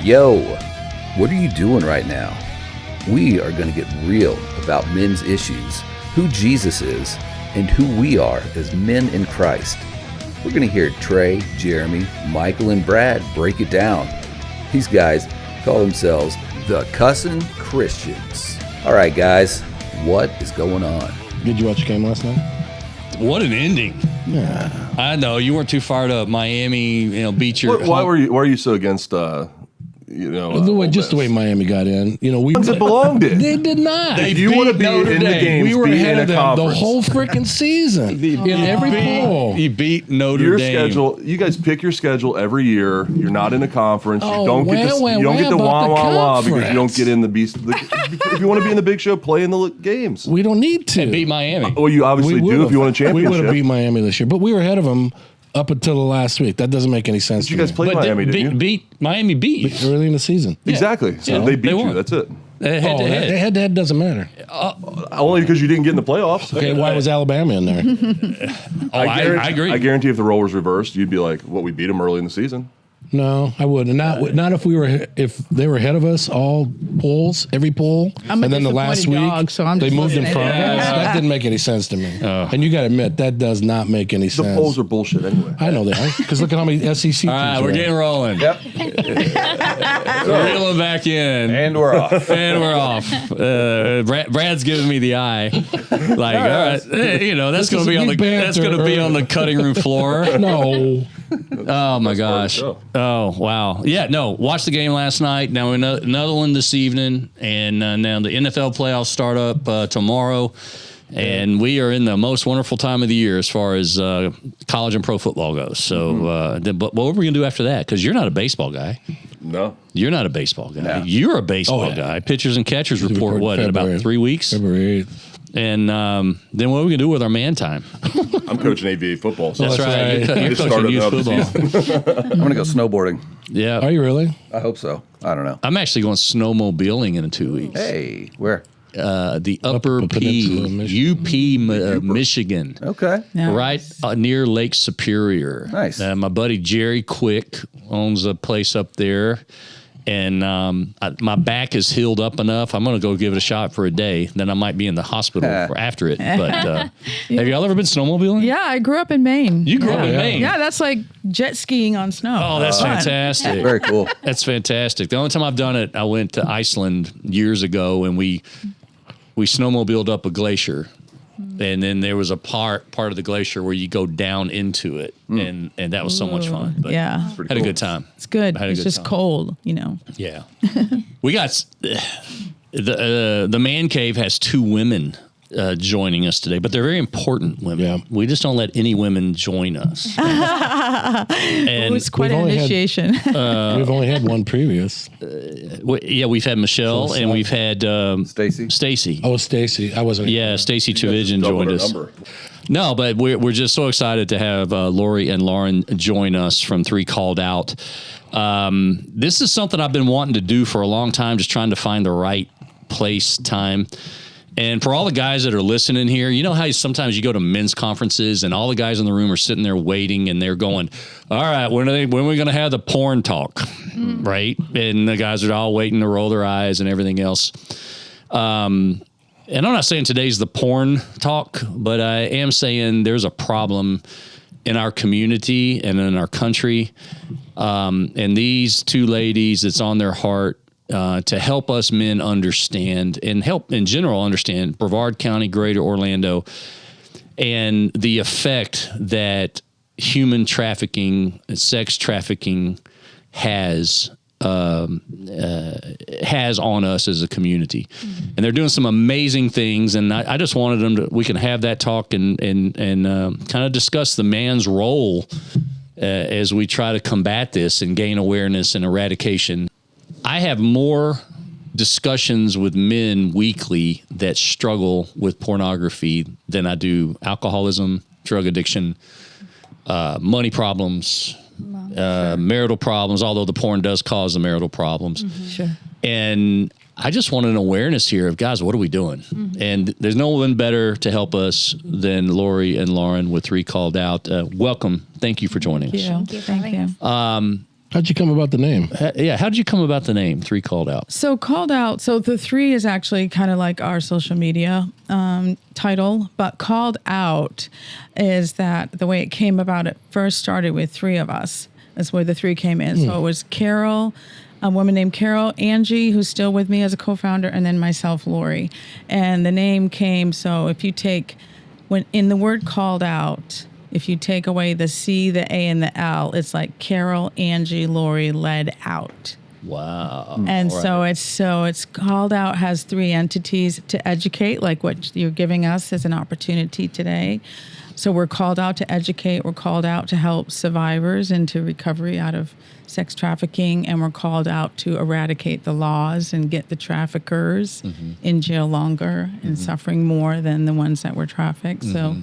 Yo, what are you doing right now? We are going to get real about men's issues, who Jesus is, and who we are as men in Christ. We're going to hear Trey, Jeremy, Michael, and Brad break it down. These guys call themselves the Cussin Christians. All right, guys, what is going on? Did you watch the game last night? What an ending. Yeah. I know. You weren't too fired up. Miami, beat your... Why are you so against, the way Miami got in? We it belonged in. They did not. If you want to be Notre in the Dame. games, We were be ahead in of a them the conference. whole freaking season in every poll. You beat Notre Your Dame. schedule. You guys pick your schedule every year. You're not in a conference. You don't get the about the wah because you don't conference? get in the beast. If you want to be in the big show, play in the games. We don't need to. And beat Miami. Well, you obviously do if you want a We would championship. have beat Miami this year, but we were ahead of them up until the last week. That doesn't make any sense to You guys me. played Miami, didn't you? Miami beat you. Early in the season. Exactly. So they beat you. won. That's it. Head to head. Head-to-head doesn't matter. Only because you didn't get in the playoffs. Okay, why was Alabama in there? I agree. I guarantee if the role was reversed, you'd be like, "What? We beat them early in the season." No, I wouldn't. Not if they were ahead of us all polls, every poll, I'm a and then the last week disappointed dog, so I'm they just moved in looking front of at it. us. That didn't make any sense to me. And you got to admit that does not make any The sense. polls are bullshit anyway. I know that because look at how many SEC teams. All right, we're are. getting rolling. Yep. Reeling back in. And we're off. And we're off. Brad's giving me the eye. Like, all right, that's going to be on the cutting room floor. No. Oh my gosh. show. Oh wow. Yeah. No. Watched the game last night. Now another one this evening, and now the NFL playoffs start up tomorrow, and we are in the most wonderful time of the year as far as college and pro football goes. So, but what are we gonna do after that? Because you're not a baseball guy. No. You're not a baseball guy. No. You're a baseball Oh, yeah. guy. Pitchers and catchers report Report what in February. about 3 weeks, February 8th. and then what are we gonna do with our man time? I'm coaching ABA football. So That's right. right. You're Just coaching started youth another football. I'm going to go snowboarding. Yeah. Are you really? I hope so. I don't know. I'm actually going snowmobiling in 2 weeks. Hey, where? The Upper Peninsula, P, UP, Michigan, Okay. Yeah. right near Lake Superior. Nice. My buddy Jerry Quick owns a place up there, and my back is healed up enough. I'm going to go give it a shot for a day. Then I might be in the hospital after it. But have y'all ever been snowmobiling? Yeah, I grew up in Maine. You grew up in yeah. Maine. Yeah, that's like jet skiing on snow. Oh, that's Fun. fantastic. Very cool. That's fantastic. The only time I've done it, I went to Iceland years ago, and we snowmobiled up a glacier, and then there was a part of the glacier where you go down into it, and that was so much fun. But Yeah, had a good time. it's good. Had a It's good just time. cold, Yeah, we got the man cave has 2 women joining us today, but they're very important women. Yeah. We just don't let any women join us. It And was quite we've an only had- initiation. We've only had one previous. we've had Michelle and we've had Stacy? Stacy. Oh, Stacy. I wasn't. Yeah, Stacy Trevision Double joined her us. number. No, but we're just so excited to have Lori and Lauren join us from 3 Called Out. This is something I've been wanting to do for a long time, just trying to find the right place, time. And for all the guys that are listening here, you know how sometimes you go to men's conferences and all the guys in the room are sitting there waiting and they're going, all right, when are we going to have the porn talk? Right? And the guys are all waiting to roll their eyes and everything else. And I'm not saying today's the porn talk, but I am saying there's a problem in our community and in our country. And these 2 ladies, it's on their heart to help us men understand and help in general understand Brevard County, Greater Orlando, and the effect that human trafficking, sex trafficking has on us as a community. And they're doing some amazing things. And I just wanted we can have that talk and kind of discuss the man's role as we try to combat this and gain awareness and eradication. I have more discussions with men weekly that struggle with pornography than I do alcoholism, drug addiction, money problems, marital problems, although the porn does cause the marital problems. Sure. And I just want an awareness here of, guys, what are we doing? And there's no one better to help us than Lori and Lauren with 3 Called Out. Welcome. Thank you for joining us. Thank you. How'd you come about the name? Yeah, how did you come about the name Three Called Out? So called out. So the three is actually kind of like our social media title, but called out is that the way it came about. It first started with three of us. That's where the three came in. So it was Carol, a woman named Carol, Angie, who's still with me as a co-founder, and then myself, Lori. And the name came. So if you take when in the word called out. If you take away the C, the A, and the L, it's like Carol, Angie, Lori led out. Wow. And All right. so it's called out, has three entities to educate, like what you're giving us as an opportunity today. So we're called out to educate, we're called out to help survivors into recovery out of sex trafficking, and we're called out to eradicate the laws and get the traffickers in jail longer and suffering more than the ones that were trafficked. So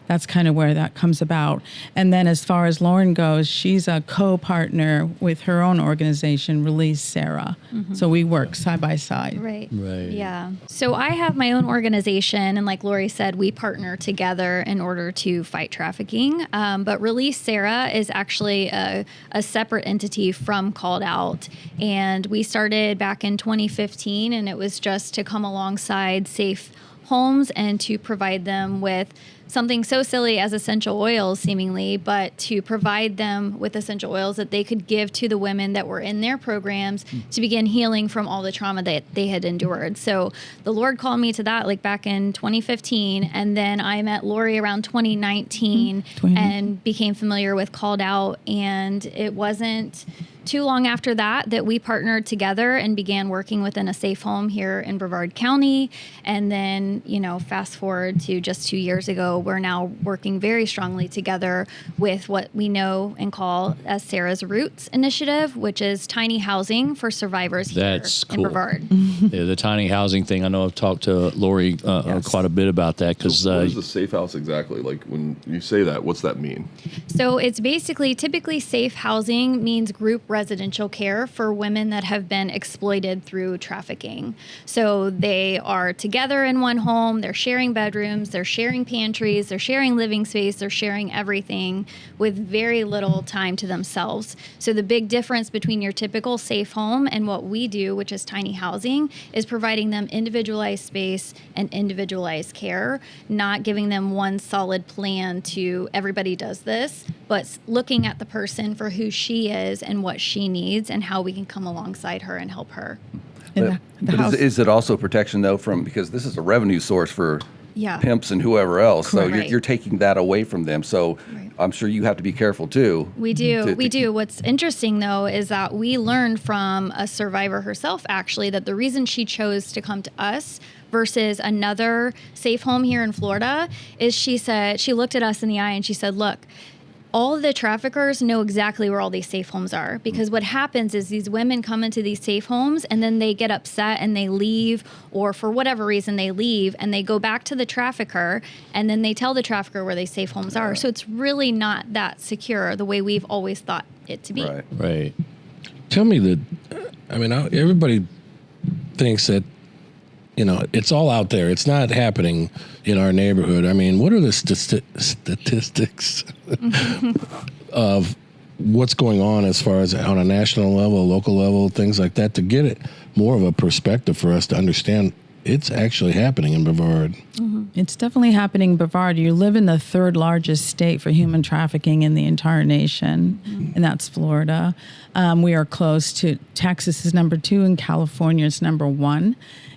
that's kind of where that comes about. And then as far as Lauren goes, she's a co-partner with her own organization, Release Sarah. So we work side by side. Right. Right. Yeah. So I have my own organization, and like Lori said, we partner together in order to fight trafficking. But Release Sarah is actually a separate entity from Called Out. And we started back in 2015, and it was just to come alongside safe homes and to provide them with something so silly as essential oils, seemingly, but to provide them with essential oils that they could give to the women that were in their programs to begin healing from all the trauma that they had endured. So the Lord called me to that like back in 2015. And then I met Lori around 2019 and became familiar with Called Out. And it wasn't too long after that we partnered together and began working within a safe home here in Brevard County. And then, fast forward to just 2 years ago, we're now working very strongly together with what we know and call as Sarah's Roots Initiative, which is tiny housing for survivors here That's in cool. Brevard. Yeah, the tiny housing thing. I know I've talked to Lori quite a bit about that because What is the safe house exactly? Like when you say that, what's that mean? So it's basically, typically safe housing means group residential care for women that have been exploited through trafficking. So they are together in one home, they're sharing bedrooms, they're sharing pantries, they're sharing living space, they're sharing everything with very little time to themselves. So the big difference between your typical safe home and what we do, which is tiny housing, is providing them individualized space and individualized care, not giving them one solid plan to everybody does this, but looking at the person for who she is and what she needs and how we can come alongside her and help her. And the But house, is it also protection though because this is a revenue source for Yeah. pimps and whoever else? So Correct. you're taking that away from them. So Right. I'm sure you have to be careful too. We do. to We do. What's interesting, though, is that we learned from a survivor herself, actually, that the reason she chose to come to us versus another safe home here in Florida is she looked at us in the eye and she said, look, all of the traffickers know exactly where all these safe homes are, because what happens is these women come into these safe homes and then they get upset and they leave, or for whatever reason they leave and they go back to the trafficker and then they tell the trafficker where these safe homes are. So it's really not that secure the way we've always thought it to be. Right. right. Tell me everybody thinks that, it's all out there. It's not happening in our neighborhood. I mean, what are the statistics of what's going on as far as on a national level, local level, things like that, to get it more of a perspective for us to understand it's actually happening in Brevard? it's definitely happening in Brevard. You live in the third largest state for human trafficking in the entire nation, and that's Florida. We are close to Texas is number 2 and California is number 1.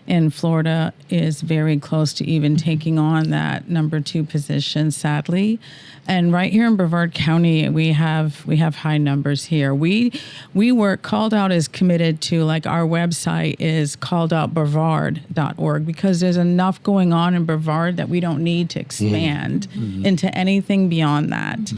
And Florida is very close to even taking on that number 2 position, sadly. And right here in Brevard County, we have high numbers here. We work, Called Out is committed to, like, our website is calledoutbrevard.org, because there's enough going on in Brevard that we don't need to expand into anything beyond that.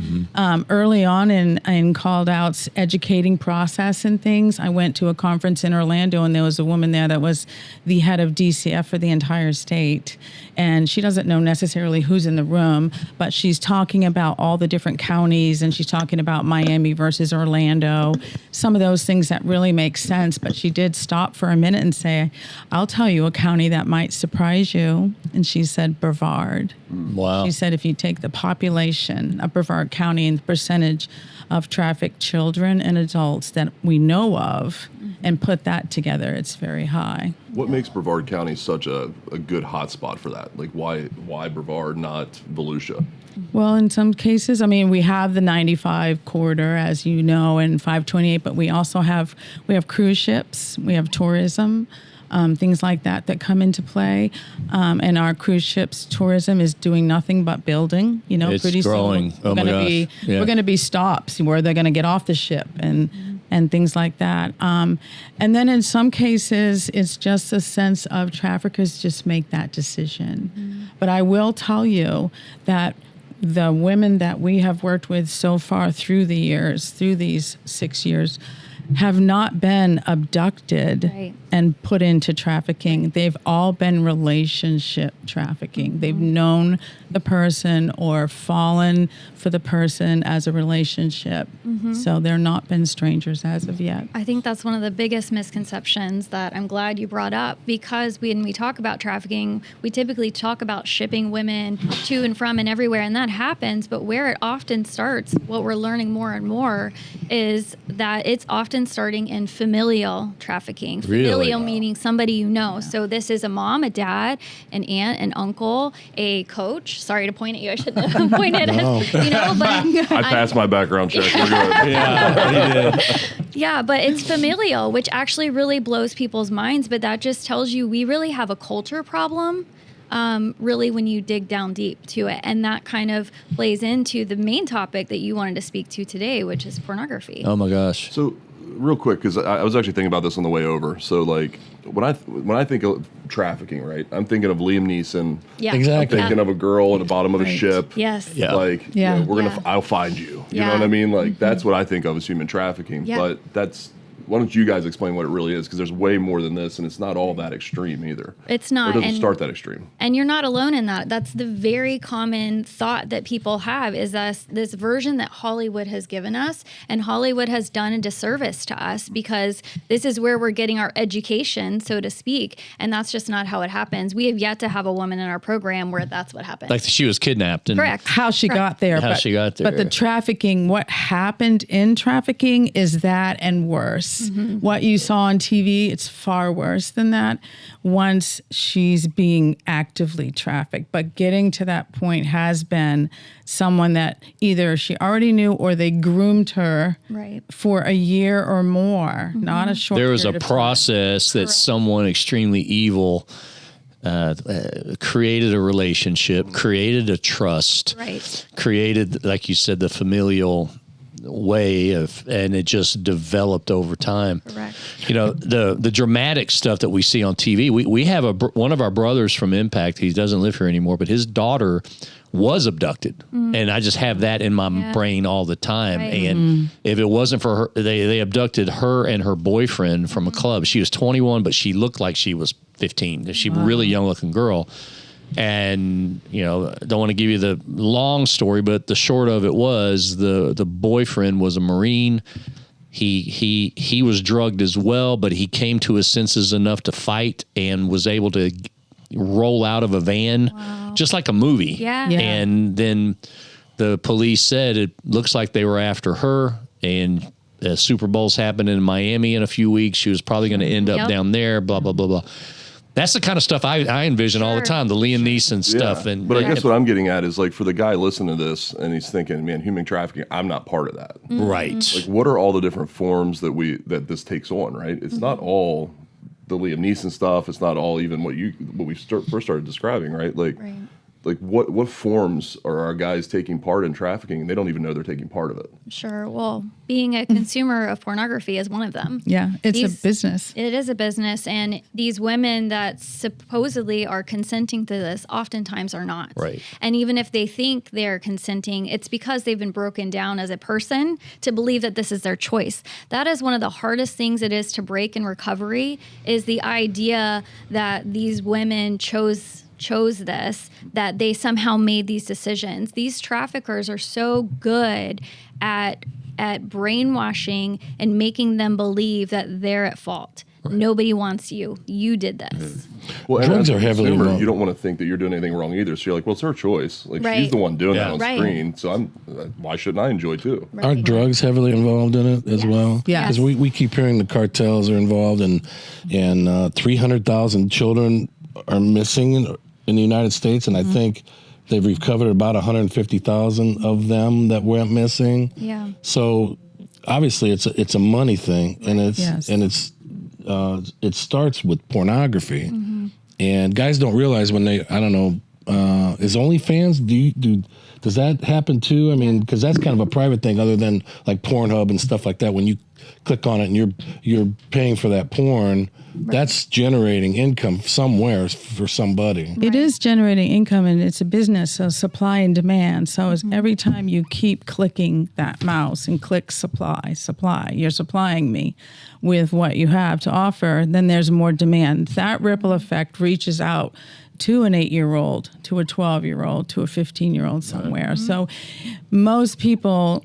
Early on in Called Out's educating process and things, I went to a conference in Orlando, and there was a woman there that was the head of DCF for the entire state. And she doesn't know necessarily who's in the room, but she's talking about all the different counties, and she's talking about Miami versus Orlando, some of those things that really make sense. But she did stop for a minute and say, I'll tell you a county that might surprise you. And she said, Brevard. Wow. She said if you take the population of Brevard County and the percentage of trafficked children and adults that we know of and put that together, it's very high. What makes Brevard County such a good hotspot for that? Like, why Brevard, not Volusia? Well, in some cases, I mean, we have the 95 corridor, as you know, and 528, but we also have cruise ships, we have tourism, things like that come into play. And our cruise ships tourism is doing nothing but building. You know, It's pretty growing. soon Oh my gosh. Yeah. we're going to be stops where they're going to get off the ship and things like that. And then in some cases, it's just a sense of traffickers just make that decision. But I will tell you that the women that we have worked with so far through the years, through these 6 years, have not been abducted Right. and put into trafficking. They've all been relationship trafficking. They've known the person or fallen for the person as a relationship. So they're not been strangers as of yet. I think that's one of the biggest misconceptions that I'm glad you brought up, because when we talk about trafficking, we typically talk about shipping women to and from and everywhere, and that happens. But where it often starts, what we're learning more and more, is that it's often starting in familial trafficking. Really? Familial meaning somebody you know. So this is a mom, a dad, an aunt, an uncle, a coach. Sorry to point at you. I shouldn't have pointed at you know, but I passed my background check. We're good. yeah, but it's familial, which actually really blows people's minds. But that just tells you we really have a culture problem, really, when you dig down deep to it. And that kind of plays into the main topic that you wanted to speak to today, which is pornography. Oh my gosh. So, real quick, because I was actually thinking about this on the way over. So, like, when I think of trafficking, right, I'm thinking of Liam Neeson. Yeah, Exactly. Thinking of a girl at the bottom of a Right. ship. Yes. Yeah. Like, Yeah. you know, Yeah. I'll find you. You know Yeah. what I mean? Like, that's what I think of as human trafficking. Yeah. But why don't you guys explain what it really is? Because there's way more than this, and it's not all that extreme either. It's not. It doesn't And- start that extreme. And you're not alone in that. That's the very common thought that people have, is this version that Hollywood has given us, and Hollywood has done a disservice to us, because this is where we're getting our education, so to speak, and that's just not how it happens. We have yet to have a woman in our program where that's what happened. Like she was kidnapped. And Correct. How she got there. How she got there. But the trafficking, what happened in trafficking is that and worse. What you saw on TV, it's far worse than that once she's being actively trafficked. But getting to that point has been someone that either she already knew or they groomed her Right. for a year or more, not a short there was a period of time. process that someone extremely evil created a relationship, created a trust, Right. created, like you said, the familial way of, and it just developed over time. Correct. You know, the dramatic stuff that we see on TV. We have one of our brothers from Impact. He doesn't live here anymore, but his daughter was abducted, and I just have that in my brain all the time. Right. And if it wasn't for her, they abducted her and her boyfriend from a club. She was 21, but she looked like she was 15. She really young looking girl. And, you know, don't want to give you the long story, but the short of it was the boyfriend was a Marine. He was drugged as well, but he came to his senses enough to fight and was able to roll out of a van, just like a movie. Yeah. Yeah. And then the police said it looks like they were after her, and Super Bowl's happening in Miami in a few weeks. She was probably going to end up Yep. down there, blah, blah, blah, blah. That's the kind of stuff I envision all the Sure. time, the Liam Neeson stuff. Yeah. And But I guess what I'm getting at is, like, for the guy listening to this and he's thinking, man, human trafficking, I'm not part of that. right. Like, what are all the different forms that this takes on, right? It's not all the Liam Neeson stuff. It's not all even what we first started describing, right? Right. Like what forms are our guys taking part in trafficking, and they don't even know they're taking part of it. Sure. Well, being a consumer of pornography is one of them. Yeah, it's These- a business. It is a business, and these women that supposedly are consenting to this oftentimes are not. Right. And even if they think they're consenting, it's because they've been broken down as a person to believe that this is their choice. That is one of the hardest things it is to break in recovery, is the idea that these women chose this, that they somehow made these decisions. These traffickers are so good at brainwashing and making them believe that they're at fault. Nobody wants you. You did this. Well, and Drugs as a are heavily consumer, involved. you don't want to think that you're doing anything wrong either. So you're like, well, it's her choice. Like Right. she's the one doing Yeah. that on Right. screen. So why shouldn't I enjoy too? Aren't drugs heavily involved in it as well? Yes. Because we keep hearing the cartels are involved, and 300,000 children are missing in the United States, and I think they've recovered about 150,000 of them that went missing. Yeah. So obviously it's a money thing, and Yes. it starts with pornography, and guys don't realize when they, I don't know, is OnlyFans, does that happen too? I mean, because that's kind of a private thing, other than like Pornhub and stuff like that. When you click on it and you're paying for that porn, that's generating income somewhere for somebody. It is generating income, and it's a business, so supply and demand. So as every time you keep clicking that mouse and click supply, you're supplying me with what you have to offer, then there's more demand. That ripple effect reaches out to an 8-year-old, to a 12-year-old, to a 15-year-old somewhere. So most people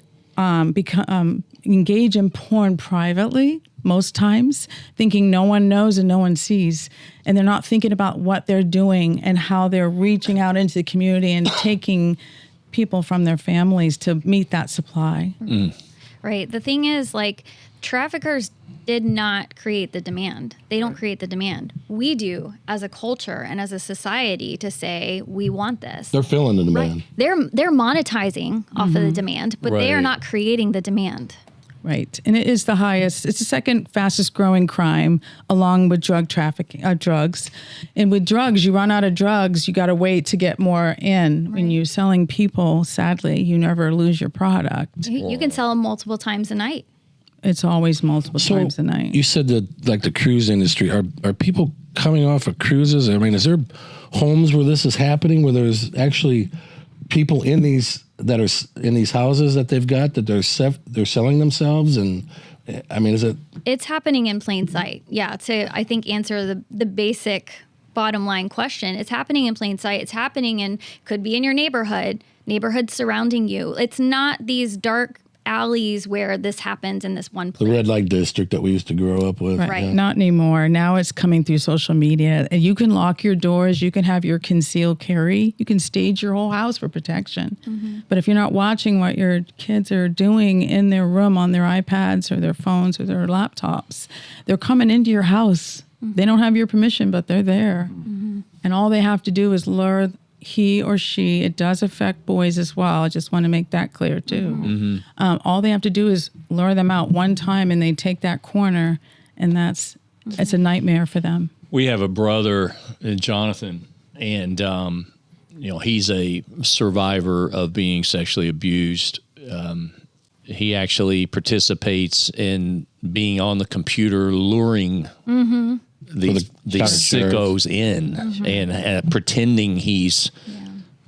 engage in porn privately, most times, thinking no one knows and no one sees. And they're not thinking about what they're doing and how they're reaching out into the community and taking people from their families to meet that supply. Right. The thing is, like, traffickers did not create the demand. They don't create the demand. We do as a culture and as a society to say, we want this. They're filling the demand. They're monetizing off of the demand, but they are Right. not creating the demand. Right. And it is the highest, it's the second fastest growing crime along with drug trafficking, drugs. And with drugs, you run out of drugs, you got to wait to get more in. When you're selling people, sadly, you never lose your product. You can sell them multiple times a night. It's always multiple times a night. You said that, like, the cruise industry, are people coming off of cruises? I mean, is there homes where this is happening, where there's actually people in these that are in these houses that they've got that they're selling themselves? And I mean, is it? It's happening in plain sight. Yeah, to I think answer the basic bottom line question. It's happening in plain sight. It's happening in, could be in your neighborhoods surrounding you. It's not these dark alleys where this happens in this one The place. red light district that we used to grow up with. Right. Right. Not anymore. Now it's coming through social media. And you can lock your doors. You can have your concealed carry. You can stage your whole house for protection. But if you're not watching what your kids are doing in their room on their iPads or their phones or their laptops, they're coming into your house. They don't have your permission, but they're there. And all they have to do is lure he or she. It does affect boys as well. I just want to make that clear too. All they have to do is lure them out one time, and they take that corner, and it's a nightmare for them. We have a brother, Jonathan, and he's a survivor of being sexually abused. He actually participates in being on the computer luring these sickos in and pretending he's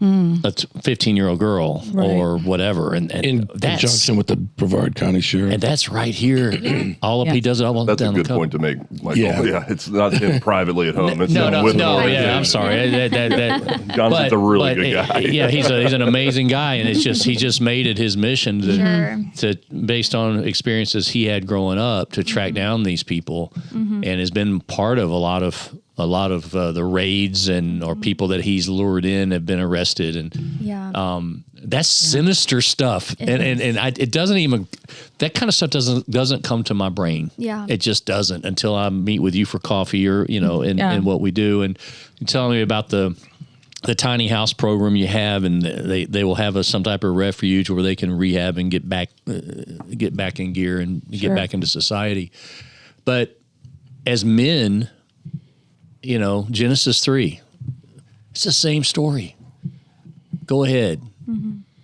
a 15-year-old girl or whatever, and In that's conjunction with the Brevard County Sheriff. and that's right here. He does it all That's a down the good coast. point to make, Michael. Yeah. Yeah, it's not him privately at home. It's No, him no, with no. an Yeah, I'm organization. sorry. Jonathan's a really good guy. Yeah, he's an amazing guy, and he just made it his mission Sure. to based on experiences he had growing up to track down these people, and has been part of a lot of the raids or people that he's lured in have been arrested, and Yeah. that's sinister stuff, it doesn't even, that kind of stuff doesn't come to my brain. Yeah. It just doesn't until I meet with you for coffee or and what we do, and you're telling me about the tiny house program you have, and they will have some type of refuge where they can rehab and get back in gear and get back into society. But as men, Genesis 3, it's the same story. Go ahead.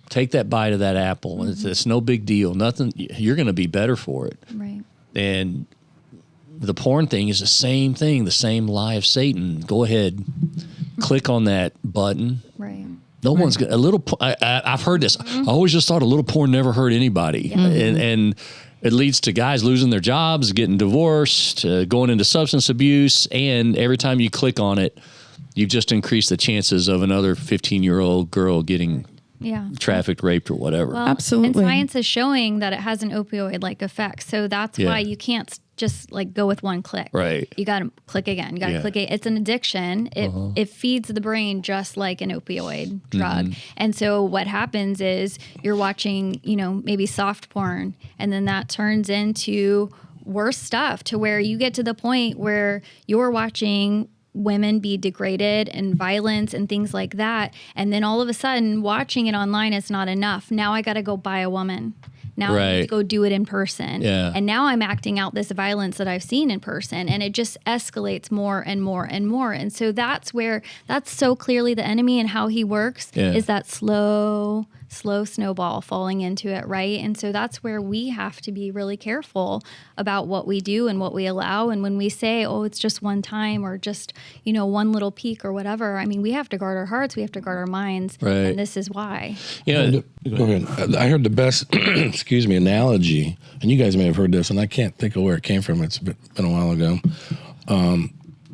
Take that bite of that apple. It's no big deal. Nothing. You're going to be better for it. Right. And the porn thing is the same thing, the same lie of Satan. Go ahead. Click on that button. Right. No one's going to, I've heard this. I always just thought a little porn never hurt anybody. And it leads to guys losing their jobs, getting divorced, going into substance abuse. And every time you click on it, you've just increased the chances of another 15-year-old girl getting trafficked, raped, or whatever. Well, Absolutely. And science is showing that it has an opioid-like effect. So that's why you can't just like go with one click. Right. You got to click again. You got to Yeah. click it. It's an addiction. It feeds the brain just like an opioid drug. And so what happens is you're watching, maybe soft porn, and then that turns into worse stuff to where you get to the point where you're watching women be degraded and violence and things like that. And then all of a sudden watching it online is not enough. Now I got to go buy a woman. Now I need to go do it in person. Yeah. And now I'm acting out this violence that I've seen in person, and it just escalates more and more and more. And so that's so clearly the enemy and how he works is that slow snowball falling into it, right? And so that's where we have to be really careful about what we do and what we allow. And when we say, oh, it's just one time or just, one little peek or whatever, I mean, we have to guard our hearts, we have to guard our minds. Right. And this is why. Go ahead. I heard the best, analogy, and you guys may have heard this, and I can't think of where it came from. It's been a while ago.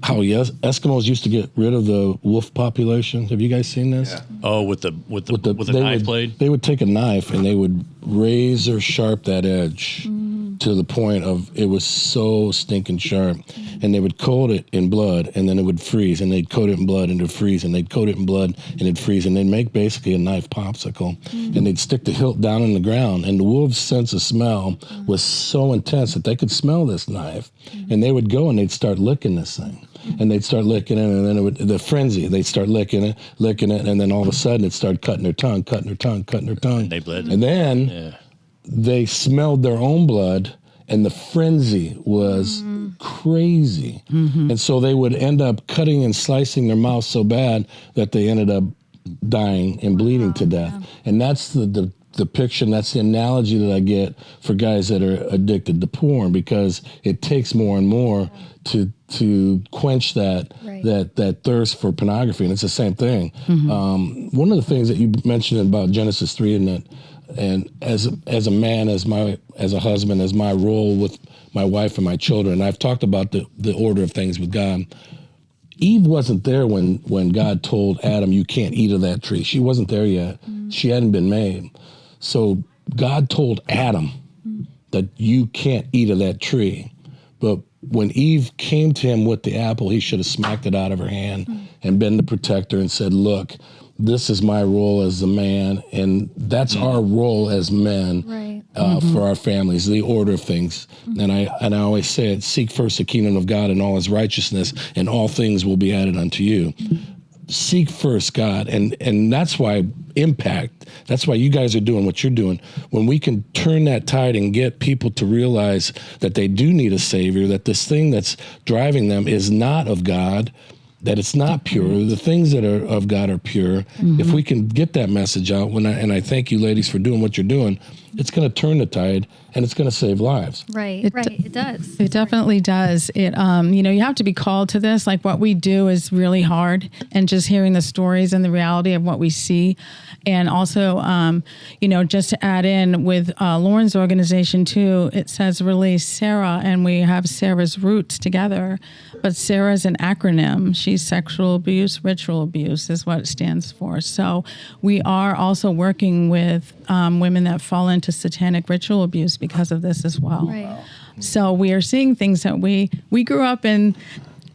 How Eskimos used to get rid of the wolf population. Have you guys seen this? Yeah. Oh, with a knife blade? They would take a knife and they would razor sharp that edge to the point of it was so stinking sharp. And they would coat it in blood and then it would freeze. And they'd coat it in blood and it'd freeze. And they'd coat it in blood and it'd freeze. And they'd make basically a knife popsicle. And they'd stick the hilt down in the ground. And the wolves' sense of smell was so intense that they could smell this knife. And they would go and they'd start licking this thing. And they'd start licking it, and then the frenzy, they'd start licking it, and then all of a sudden it'd start cutting their tongue. And they bled. And then they smelled their own blood, and the frenzy was crazy. And so they would end up cutting and slicing their mouth so bad that they ended up dying and bleeding to death. And that's the depiction, that's the analogy that I get for guys that are addicted to porn, because it takes more and more to quench that thirst for pornography, and it's the same thing. One of the things that you mentioned about Genesis 3, and as a man, as a husband, as my role with my wife and my children, I've talked about the order of things with God. Eve wasn't there when God told Adam, you can't eat of that tree. She wasn't there yet. She hadn't been made. So God told Adam that you can't eat of that tree. But when Eve came to him with the apple, he should have smacked it out of her hand and been the protector and said, look, this is my role as a man, and that's our role as men for our families, the order of things. And I always say it, seek first the kingdom of God and all his righteousness, and all things will be added unto you. Seek first God, and that's why impact, that's why you guys are doing what you're doing. When we can turn that tide and get people to realize that they do need a savior, that this thing that's driving them is not of God, that it's not pure. The things that are of God are pure. If we can get that message out, and I thank you ladies for doing what you're doing, it's going to turn the tide and it's going to save lives. Right. It does. It definitely does. It, you have to be called to this. Like what we do is really hard, and just hearing the stories and the reality of what we see. And also, just to add in with Lauren's organization too, it says Release Sarah, and we have Sarah's roots together. But Sarah's an acronym. She's sexual abuse, ritual abuse is what it stands for. So we are also working with women that fall into satanic ritual abuse because of this as well. Right. So we are seeing things that we grew up in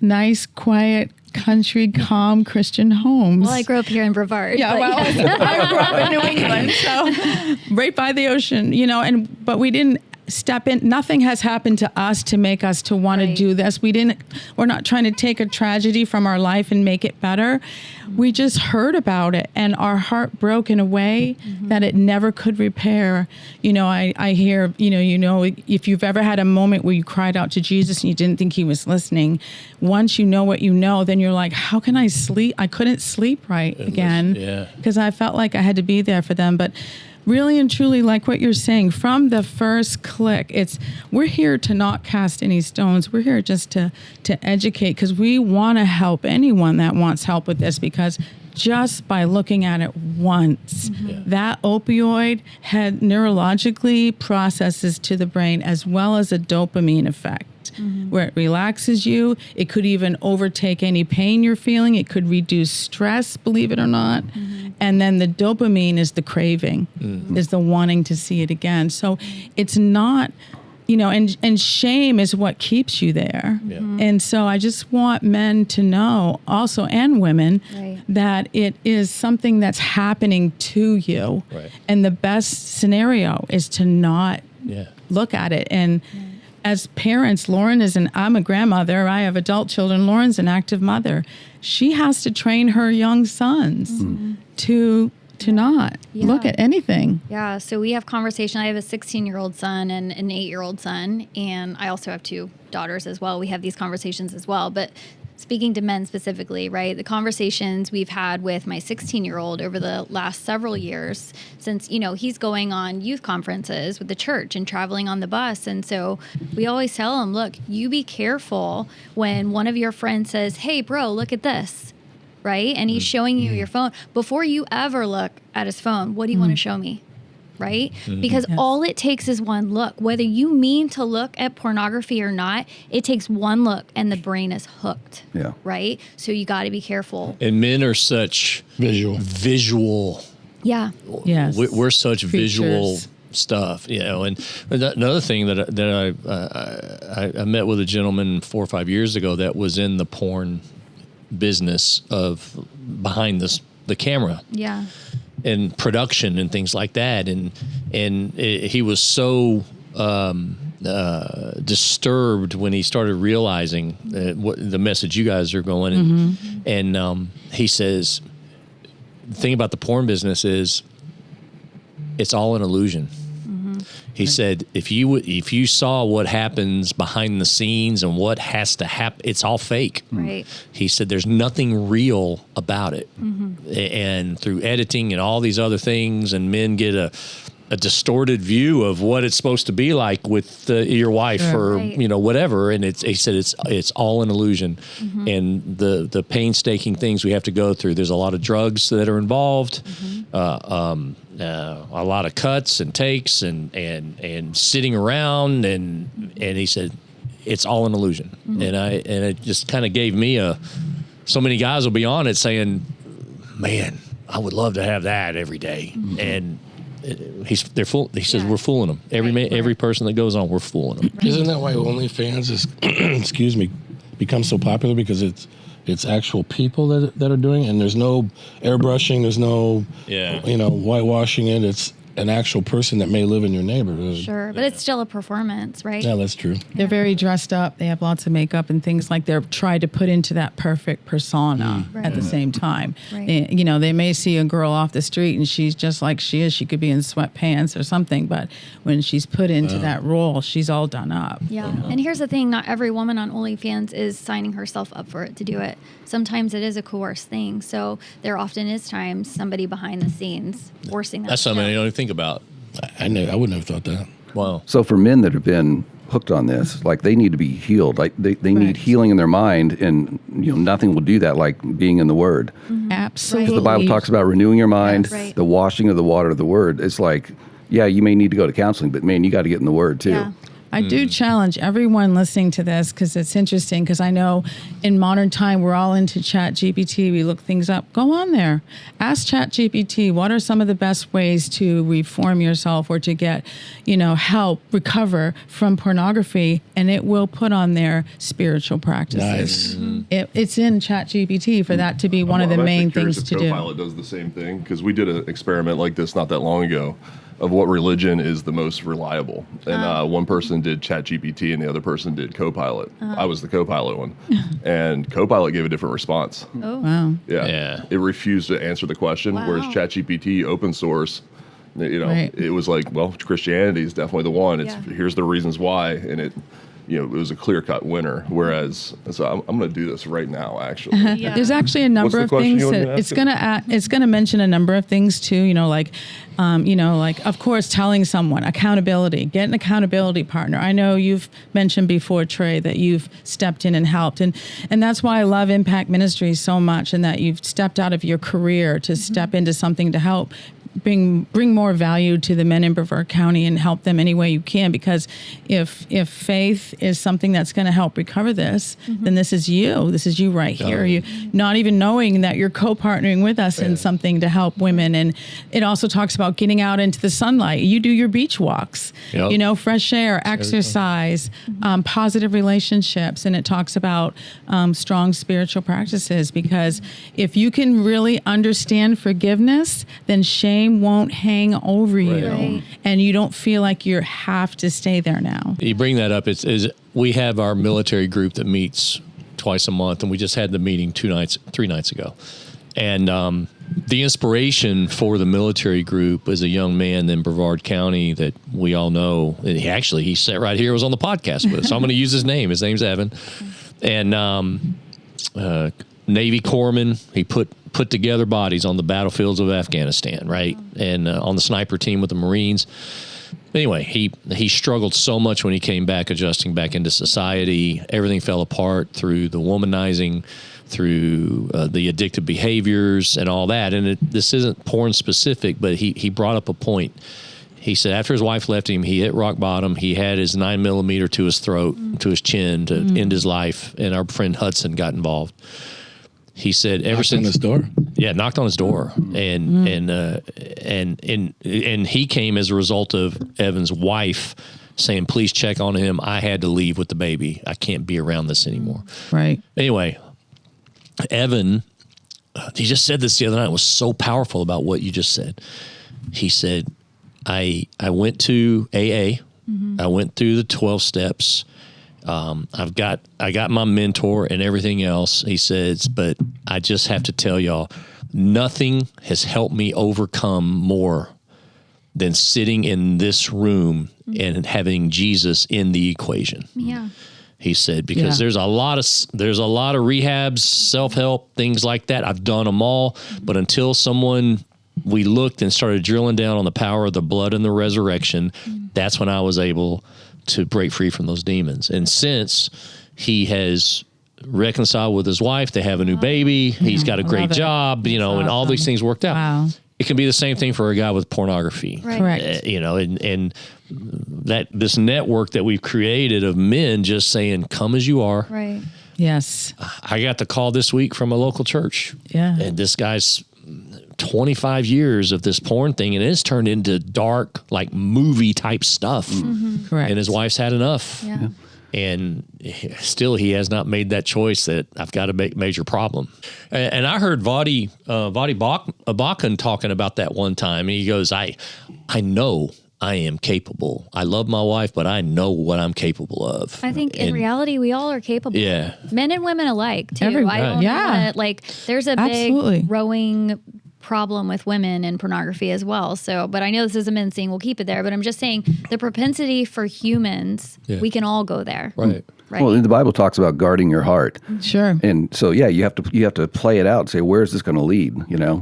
nice, quiet, country, calm Christian homes. Well, I grew up here in Brevard. Yeah, well, I grew up in New England, so right by the ocean, but we didn't step in. Nothing has happened to us to make us to want to do this. We're not trying to take a tragedy from our life and make it better. We just heard about it, and our heart broke in a way that it never could repair. I hear, if you've ever had a moment where you cried out to Jesus and you didn't think he was listening, once you know what you know, then you're like, how can I sleep? I couldn't sleep right again because I felt like I had to be there for them. But really and truly, like what you're saying, from the first click, we're here to not cast any stones. We're here just to educate, because we want to help anyone that wants help with this, because just by looking at it once, that opioid had neurologically processes to the brain as well as a dopamine effect. Where it relaxes you. It could even overtake any pain you're feeling. It could reduce stress, believe it or not. And then the dopamine is the craving, is the wanting to see it again. So it's not and shame is what keeps you there. Yeah. And so I just want men to know also, and women, Right. that it is something that's happening to you. Right. And the best scenario is to not Yeah. look at it. And as parents, I'm a grandmother, I have adult children, Lauren's an active mother. She has to train her young sons to not look Yeah. at anything. Yeah, so we have conversation. I have a 16-year-old son and an 8-year-old son, and I also have 2 daughters as well. We have these conversations as well. But speaking to men specifically, right, the conversations we've had with my 16-year-old over the last several years, since, he's going on youth conferences with the church and traveling on the bus. And so we always tell him, look, you be careful when one of your friends says, hey, bro, look at this. Right? And he's showing you your phone. Before you ever look at his phone, what do you want to show me? Right? Because all it takes is one look. Whether you mean to look at pornography or not, it takes one look and the brain is hooked. Yeah. Right? So you got to be careful. And men are such visual. Yeah. Yes. We're such visual Creatures. stuff, And another thing that I met with a gentleman 4 or 5 years ago that was in the porn business of behind the camera. Yeah. And production and things like that, and he was so disturbed when he started realizing what the message you guys are going, and he says, the thing about the porn business is it's all an illusion. He said, if you saw what happens behind the scenes and what has to happen, it's all fake. Right. He said, there's nothing real about it. And through editing and all these other things, and men get a distorted view of what it's supposed to be like with your wife or Right. whatever. And he said it's all an illusion. And the painstaking things we have to go through. There's a lot of drugs that are involved. A lot of cuts and takes and sitting around and he said it's all an illusion. And it just kind of gave me so many guys will be on it saying, man, I would love to have that every day. And they're full. He says we're fooling them. Every person that goes on, we're fooling them. Isn't that why OnlyFans is, excuse me, becomes so popular? Because it's actual people that are doing it, and there's no airbrushing, there's no whitewashing it. It's an actual person that may live in your neighborhood. Sure. But it's still a performance, right? Yeah, that's true. They're very dressed up. They have lots of makeup and things like they're trying to put into that perfect persona at the same time. Right. They may see a girl off the street and she's just like she is. She could be in sweatpants or something, but when she's put into that role, she's all done up. Yeah. And here's the thing, not every woman on OnlyFans is signing herself up for it to do it. Sometimes it is a coerced thing. So there often is times somebody behind the scenes forcing that. That's something I don't even think about. I wouldn't have thought that. Wow. So for men that have been hooked on this, like they need to be healed. Like they need healing in their mind, and nothing will do that like being in the Word. Absolutely. The Bible talks about renewing your mind, right. the washing of the water of the Word. It's like, yeah, you may need to go to counseling, but man, you got to get in the Word too. Yeah. I do challenge everyone listening to this because it's interesting because I know in modern time we're all into ChatGPT. We look things up. Go on there. Ask ChatGPT what are some of the best ways to reform yourself or to get, help recover from pornography, and it will put on there spiritual practices. Nice. It's in ChatGPT for that to be one of the I'm main actually curious things if to do. Copilot does the same thing, because we did an experiment like this not that long ago of what religion is the most reliable. And one person did ChatGPT and the other person did Copilot. I was the Copilot one. And Copilot gave a different response. Oh. Wow. Yeah. It refused to answer the question, whereas Wow. ChatGPT, open source, Right. it was like, well, Christianity is definitely the one. It's Yeah. here's the reasons why, and it was a clear-cut winner. Whereas, so I'm going to do this right now, actually. Yeah. There's actually a number the of question things you want me that to it's gonna mention a number of things too. Like of course telling someone accountability, get an accountability partner. I know you've mentioned before, Trey, that you've stepped in and helped, and that's why I love Impact Ministries so much, and that you've stepped out of your career to step into something to help bring more value to the men in Brevard County and help them any way you can. Because if faith is something that's going to help recover this, then this is you. This is you right here. You not even knowing that you're co-partnering with us in something to help women. And it also talks about getting out into the sunlight. You do your beach walks, fresh air, exercise, positive relationships. And it talks about strong spiritual practices, because if you can really understand forgiveness, then shame won't hang over you. Right. And you don't feel like you have to stay there now. You bring that up. We have our military group that meets twice a month, and we just had the meeting 3 nights ago. And the inspiration for the military group is a young man in Brevard County that we all know. And he sat right here, was on the podcast with us. So I'm going to use his name. His name's Evan. And Navy corpsman. He put together bodies on the battlefields of Afghanistan, right? And on the sniper team with the Marines. Anyway, he struggled so much when he came back, adjusting back into society. Everything fell apart through the womanizing, through the addictive behaviors and all that. And this isn't porn specific, but he brought up a point. He said after his wife left him, he hit rock bottom. He had his 9mm to his throat, to his chin, to end his life. And our friend Hudson got involved. He said ever since on his door. Yeah, knocked on his door, and he came as a result of Evan's wife saying, "Please check on him. I had to leave with the baby. I can't be around this anymore." Right. Anyway, Evan, he just said this the other night. It was so powerful about what you just said. He said, "I went to AA. I went through the 12 steps." I got my mentor and everything else. He says, but I just have to tell y'all, nothing has helped me overcome more than sitting in this room and having Jesus in the equation. Yeah. He said, because there's a lot of rehabs, self-help, things like that. I've done them all, but until we looked and started drilling down on the power of the blood and the resurrection, that's when I was able to break free from those demons. And since he has reconciled with his wife, they have a new baby, he's got a great job, and all these things worked out. Wow. It can be the same thing for a guy with pornography. Right. Correct. And that this network that we've created of men just saying, come as you are. Right. Yes. I got the call this week from a local church. Yeah. And this guy's 25 years of this porn thing, and it's turned into dark, like movie type stuff. Correct. And his wife's had enough. Yeah. And still he has not made that choice that I've got a major problem. And I heard Vadi Bakken talking about that one time. And he goes, I know I am capable. I love my wife, but I know what I'm capable of. I think in reality, we all are capable. Yeah. Men and women alike, too. Everyone. I don't Yeah. wanna, there's a Absolutely. big growing problem with women and pornography as well. So, but I know this is a men's thing. We'll keep it there. But I'm just saying the propensity for humans, we can all go there. Right. Right. Well, the Bible talks about guarding your heart. Sure. And so, you have to play it out and say, where is this going to lead?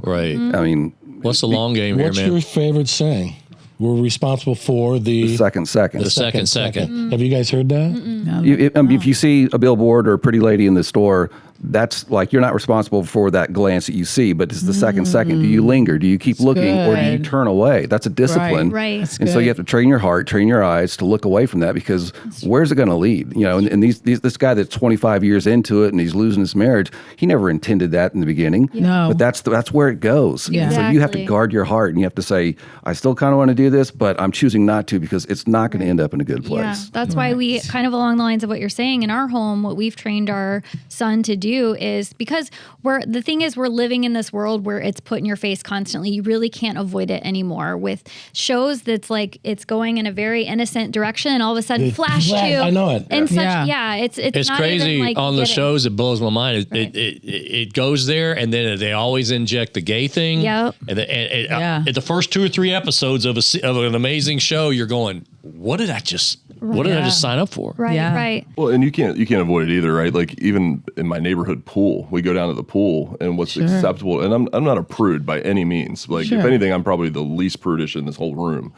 Right. I mean, What's the long game What's here, man? your favorite saying? We're responsible for the second. The second. Have you guys heard that? If you see a billboard or a pretty lady in the store, that's like you're not responsible for that glance that you see, but it's the second. Do you linger? Do you keep looking, or do you good. turn away? That's a discipline. Right. That's And so good. you have to train your heart, train your eyes to look away from that, because where's it going to lead? And this guy that's 25 years into it and he's losing his marriage, he never intended that in the beginning. No. But that's where it goes. Yeah. So you have to Exactly. guard your heart, and you have to say, I still kind of want to do this, but I'm choosing not to, because it's not going to end up in a good place. Yeah, that's why we kind of along the lines of what you're saying in our home, what we've trained our son to do is because we're living in this world where it's put in your face constantly. You really can't avoid it anymore with shows that's like it's going in a very innocent direction and all of a sudden flash to I know it. and such Yeah. it's not crazy even like on the getting- shows. It blows my mind. Right. It goes there, and then they always inject the gay thing. Yep. And Yeah. at the first 2 or 3 episodes of an amazing show, you're going, what did I just sign up for? Right, Yeah. right. Well, and you can't avoid it either, right? Like even in my neighborhood pool, we go down to the pool, and what's acceptable. And I'm not a prude by any means. Like if anything, I'm probably the least prudish in this whole room.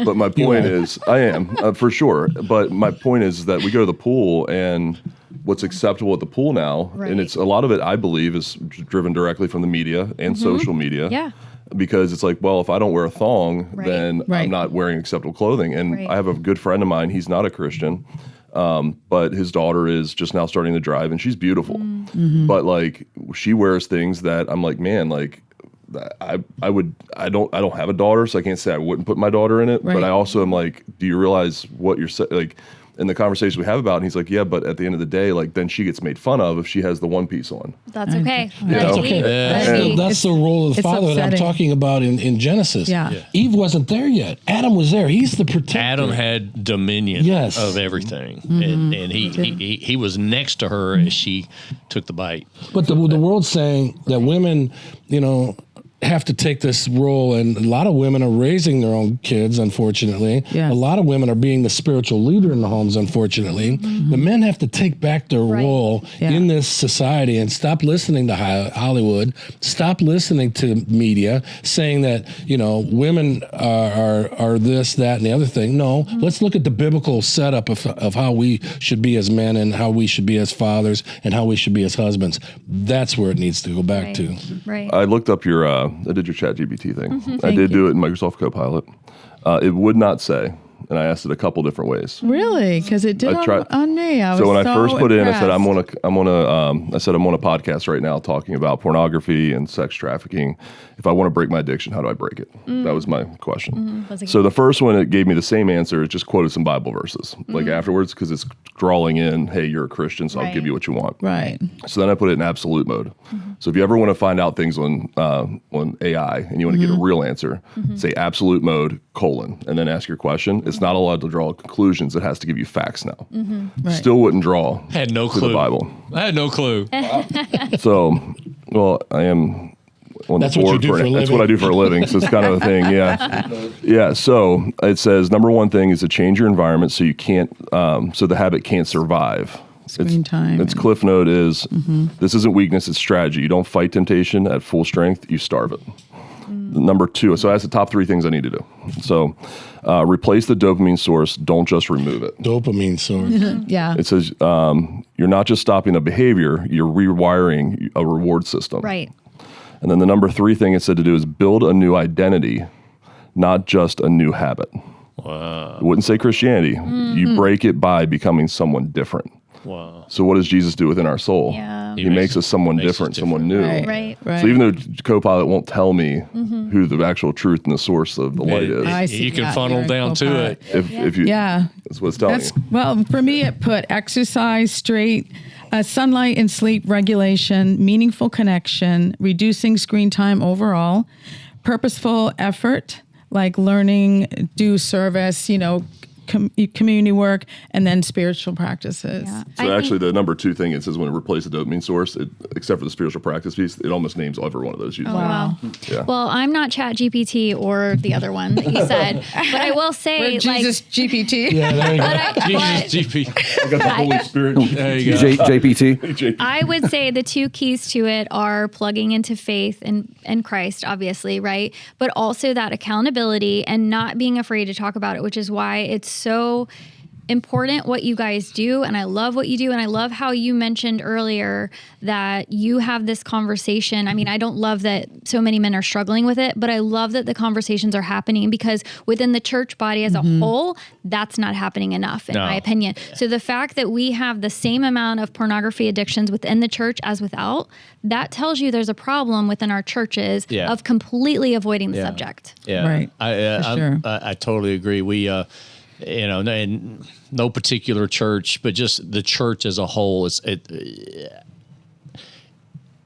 But my point is, I am for sure. But my point is that we go to the pool, and what's acceptable at the pool now, and it's a lot of it, I believe, is driven directly from the media and social media. Yeah. Because it's like, well, if I don't wear a thong, Right. then Right. I'm not wearing acceptable clothing. And Right. I have a good friend of mine. He's not a Christian. But his daughter is just now starting to drive, and she's beautiful. But like, she wears things that I'm like, man, like, I don't have a daughter, so I can't say I wouldn't put my daughter in it. Right. But I also am like, do you realize what you're like? In the conversation we have about it, and he's like, yeah, but at the end of the day, like, then she gets made fun of if she has the one piece on. That's okay. That's okay. Yeah. That's the role of the It's fatherhood I'm upsetting. talking about in Genesis. Yeah. Eve wasn't there yet. Adam was there. He's the protector. Adam had dominion Yes. of everything, and he was next to her as she took the bite. But the world's saying that women, have to take this role, and a lot of women are raising their own kids, unfortunately. Yes. A lot of women are being the spiritual leader in the homes, unfortunately. The men have to take back their role in this society and stop listening to Hollywood, stop listening to media saying that, women are this, that, and the other thing. No, let's look at the biblical setup of how we should be as men and how we should be as fathers and how we should be as husbands. That's where it needs to go back to. Right. I looked up I did your ChatGPT thing. I Thank did you. do it in Microsoft Copilot. It would not say, and I asked it a couple different ways. Really? Because it did I tried- on me. I was So when I first put in, I said impressed. I'm on a podcast right now talking about pornography and sex trafficking. If I want to break my addiction, how do I break it? That was my question. So the first one, it gave me the same answer. It just quoted some Bible verses like afterwards, because it's drawing in, hey, you're a Christian, so I'll give you what you want. Right. So then I put it in absolute mode. So if you ever want to find out things on AI and you want to get a real answer, say absolute mode, and then ask your question. It's not allowed to draw conclusions. It has to give you facts now. Right. Still wouldn't draw Had no to clue. the Bible. I had no clue. So, well, I am on That's the what you board do for a That's living. what I do for a living. So it's kind of a thing. Yeah. Yeah. So it says, number one thing is to change your environment so you can't, so the habit can't survive. Screen time. Its cliff note is, this isn't weakness, it's strategy. You don't fight temptation at full strength, you starve it. Number two, so that's the top three things I need to do. So replace the dopamine source, don't just remove it. Dopamine source. Yeah. It says you're not just stopping a behavior, you're rewiring a reward system. Right. And then the number three thing it said to do is build a new identity, not just a new habit. Wow. It wouldn't say Christianity. You break it by becoming someone different. Wow. So what does Jesus do within our soul? Yeah. He makes us someone makes us different, someone new. Right. Right. Right. So even though Copilot won't tell me who the actual truth and the source of the light is, I see You can that. funnel You're down to Copilot. it. if you, Yeah. that's what it's telling That's you. well for me. It put exercise, straight, sunlight and sleep regulation, meaningful connection, reducing screen time overall, purposeful effort like learning, do service, community work, and then spiritual practices. Yeah. So actually, the number two thing it says when it replaces the dopamine source, except for the spiritual practice piece, it almost names every one of those. Usually. Wow. Yeah. Well, I'm not ChatGPT or the other one that you said, but I will say, Jesus GPT. Yeah, there you go. Jesus, GP. I got the Holy Spirit. There you go. JPT. I would say the two keys to it are plugging into faith and Christ, obviously, right? But also that accountability and not being afraid to talk about it, which is why it's so important what you guys do. And I love what you do. And I love how you mentioned earlier that you have this conversation. I mean, I don't love that so many men are struggling with it, but I love that the conversations are happening because within the church body as a whole, that's not happening enough, in my opinion. So the fact that we have the same amount of pornography addictions within the church as without, that tells you there's a problem within our churches Yeah. of completely avoiding the subject. Yeah, Right. I totally agree. We, in no particular church, but just the church as a whole,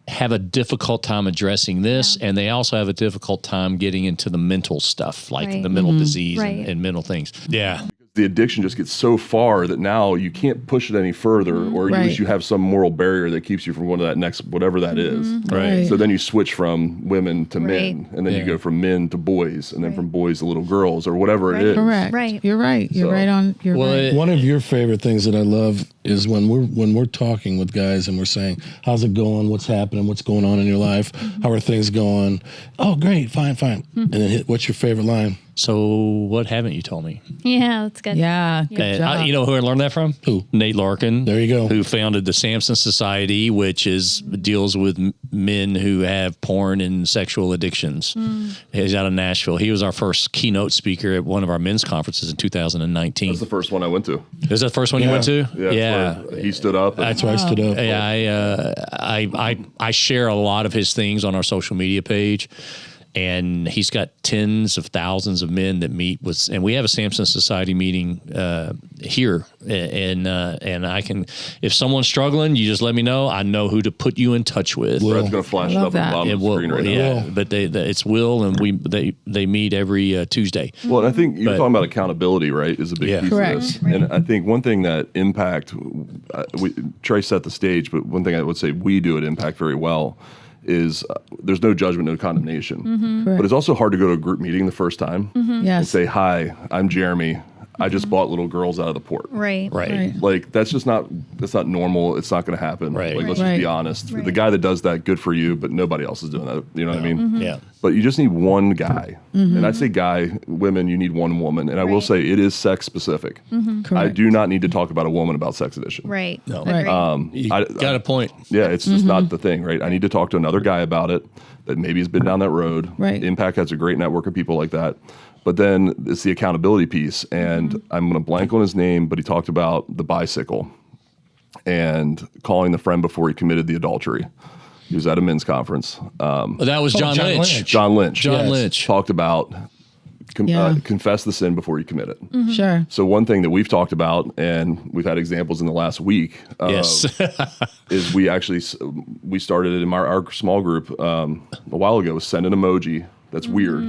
have a difficult time addressing this, and they also have a difficult time getting into the mental stuff, like Right. the mental disease Right. and mental things. Yeah. The addiction just gets so far that now you can't push it any further, or Right. you have some moral barrier that keeps you from going to that next, whatever that is. Right. So then you switch from women to Right. men, and then you go from men to boys, and then from boys to little girls, or whatever it is. Correct. Right. You're right. You're So- right on. You're right. One of your favorite things that I love is when we're talking with guys and we're saying, "How's it going? What's happening? What's going on in your life? How are things going? Oh, great, fine." And then what's your favorite line? So what haven't you told me? Yeah, that's good. Yeah, good And job. you know who I learned that from? Who? Nate Larkin. There you go. Who founded the Samson Society, which deals with men who have porn and sexual addictions. He's out of Nashville. He was our first keynote speaker at one of our men's conferences in 2019. That's the first one I went to. Is that the first one you went to? Yeah. where he stood up. That's why I stood up. Yeah, I share a lot of his things on our social media page, and he's got tens of thousands of men that meet with, and we have a Samson Society meeting here, and I can, if someone's struggling, you just let me know. I know who to put you in touch with. Brad's going to flash it love up at the that. bottom of the screen right now. Yeah, but it's Will, and they meet every Tuesday. Well, and I think you're talking about accountability, right? Is a big piece Correct. of this. And I think one thing that Impact, Trey set the stage, but one thing I would say we do at Impact very well is there's no judgment, no condemnation. But it's also hard to go to a group meeting the first time and Yes. say, "Hi, I'm Jeremy. I just bought little girls out of the port." Right. Right. Like that's not normal. It's not going to happen. Right. Like let's Right. just be honest. Right. The guy that does that, good for you, but nobody else is doing that. You know what I mean? Yeah. But you just need one guy. And I say guy, women, you need one woman. And I will Right. say it is sex specific. I Correct. do not need to talk about a woman about sex addiction. Right. No. Agreed. You got a point. Yeah, it's just not the thing, right? I need to talk to another guy about it that maybe has been down that road. Right. Impact has a great network of people like that. But then it's the accountability piece. And I'm going to blank on his name, but he talked about the bicycle and calling the friend before he committed the adultery. He was at a men's conference. That was John John Lynch. Lynch. John Lynch. John Yes. Lynch. Talked about Yeah. confess the sin before you commit it. Sure. So one thing that we've talked about, and we've had examples in the last week, Yes. is we started it in our small group a while ago with send an emoji that's weird.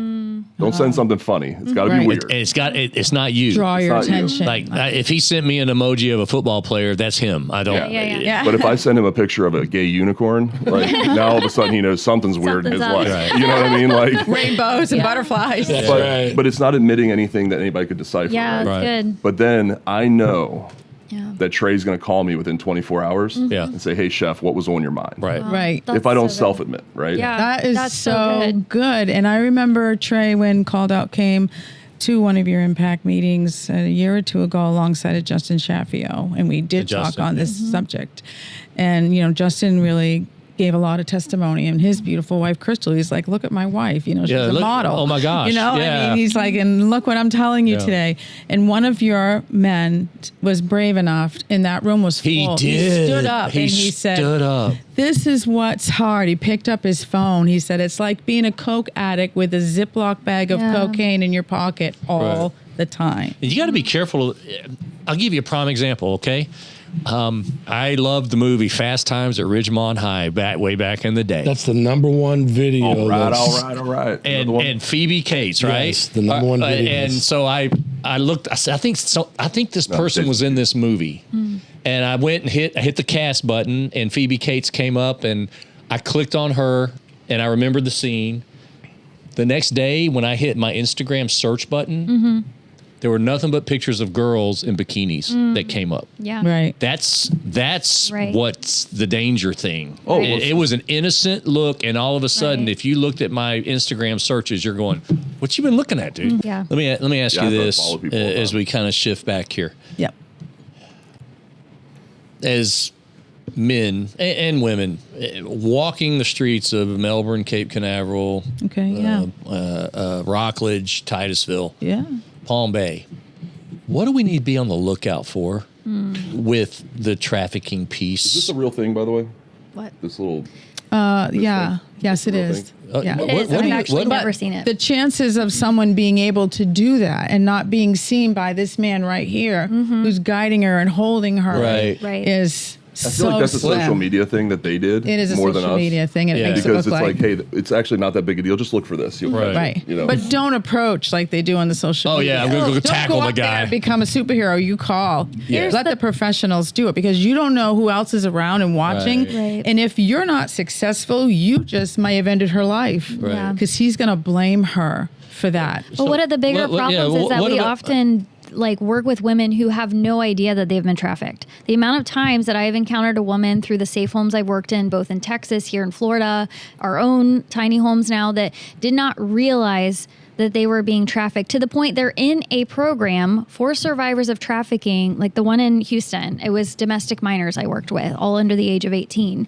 Don't send something funny. It's got to Right. be weird. It's not you. Draw your not you. attention. Like if he sent me an emoji of a football player, that's him. I don't. Yeah. But if I send him a picture of a gay unicorn, like now all of a sudden he knows something's weird in his Something's life. up. You know what I mean? Like, Rainbows and butterflies. That's but, right. but it's not admitting anything that anybody could decipher. Yeah, right? that's Right. good. But then I know Yeah. that Trey's going to call me within 24 hours Yeah. and say, "Hey, chef, what was on your mind?" Right. Right. That's If I don't so good. self-admit, right? Yeah. That is That's so good. And I remember Trey, when Called Out came to one of your Impact meetings a year or two ago alongside of Justin Shaffio, and we did talk Justin, on yeah. this subject. And, Justin really gave a lot of testimony, and his beautiful wife, Crystal, he's like, "Look at my wife, she's Yeah, a look- model." oh my gosh, I yeah. mean, he's like, and look what I'm telling you Yeah. today. And one of your men was brave enough, and that room was full. He He did. stood up He and he said, stood up. "This is what's hard." He picked up his phone. He said, "It's like being a coke addict with a Ziploc bag of Yeah. cocaine in your pocket all Right. the time." You got to be careful. I'll give you a prime example, okay? I loved the movie Fast Times at Ridgemont High way back in the day. That's the number one video. All right, that's- all right. and Another one? and Phoebe Cates, right? Yes, the number one video. And so I looked. I said, I think this person was in this movie, and I went and hit the cast button, and Phoebe Cates came up, and I clicked on her, and I remembered the scene. The next day, when I hit my Instagram search button, there were nothing but pictures of girls in bikinis that came up. Yeah. Right. That's Right. what's the danger thing. Oh, it was an innocent look, and all of a sudden, Right. if you looked at my Instagram searches, you're going, "What you been looking at, dude?" Yeah. Let me ask Yeah, you I this follow people all the as time. we kind of shift back here. Yep. As men and women walking the streets of Melbourne, Cape Canaveral, Okay. Yeah. Rockledge, Titusville, Yeah. Palm Bay, what do we need to be on the lookout for with the trafficking piece? Is this a real thing, by the way? What? This little. Yeah. Yes, it real is. thing? Yeah. It What- is. what do I've you- actually what- never seen it. The chances of someone being able to do that and not being seen by this man right here, who's guiding her and holding her, Right. is I feel so like that's a slim. social media thing that they did. It is a more than social us. media thing, and it Yeah. makes Because it it's look like, hey, it's actually not that big a deal. Just look for this. You'll Right. right. You know. But don't approach like they do on the social Oh, media. yeah, I'm gonna go Don't tackle go the up there guy. and become a superhero. You call. Yeah. Let the professionals do it, because you don't know who else is around and watching. Right. Right. And if you're not successful, you just may have ended her life. Right. Yeah. Because he's going to blame her for that. But one of the bigger problems is that what we about- often work with women who have no idea that they've been trafficked. The amount of times that I've encountered a woman through the safe homes I've worked in, both in Texas, here in Florida, our own tiny homes now, that did not realize that they were being trafficked, to the point they're in a program for survivors of trafficking, like the one in Houston. It was domestic minors I worked with, all under the age of 18.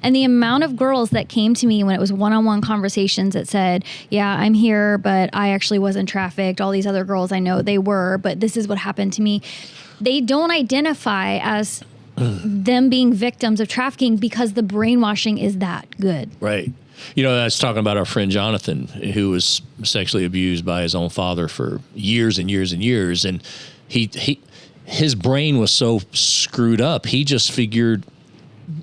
And the amount of girls that came to me when it was one-on-one conversations that said, yeah, I'm here, but I actually wasn't trafficked. All these other girls I know, they were, but this is what happened to me. They don't identify as them being victims of trafficking because the brainwashing is that good. Right. You know, I was talking about our friend Jonathan, who was sexually abused by his own father for years and years and years. And his brain was so screwed up. He just figured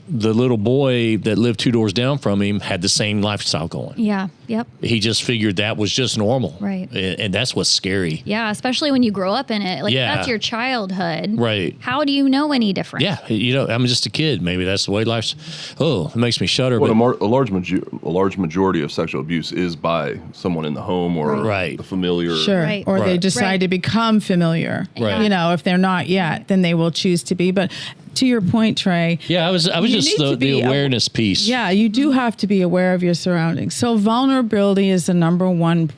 the little boy that lived 2 doors down from him had the same lifestyle going. Yeah. Yep. He just figured that was just normal. Right. And that's what's scary. Yeah, especially when you grow up in it. Like, Yeah. that's your childhood. Right. How do you know any different? Yeah. You know, I'm just a kid. Maybe that's the way life's. Oh, it makes me shudder. Well, but a large majority of sexual abuse is by someone in the home or Right. the familiar. Sure. Right. Or they Right. decide Right. to become familiar. Right. You know, if they're not yet, then they will choose to be. But to your point, Trey. yeah, I was You just need to the be awareness piece. Yeah, you do have to be aware of your surroundings. So vulnerability is the number one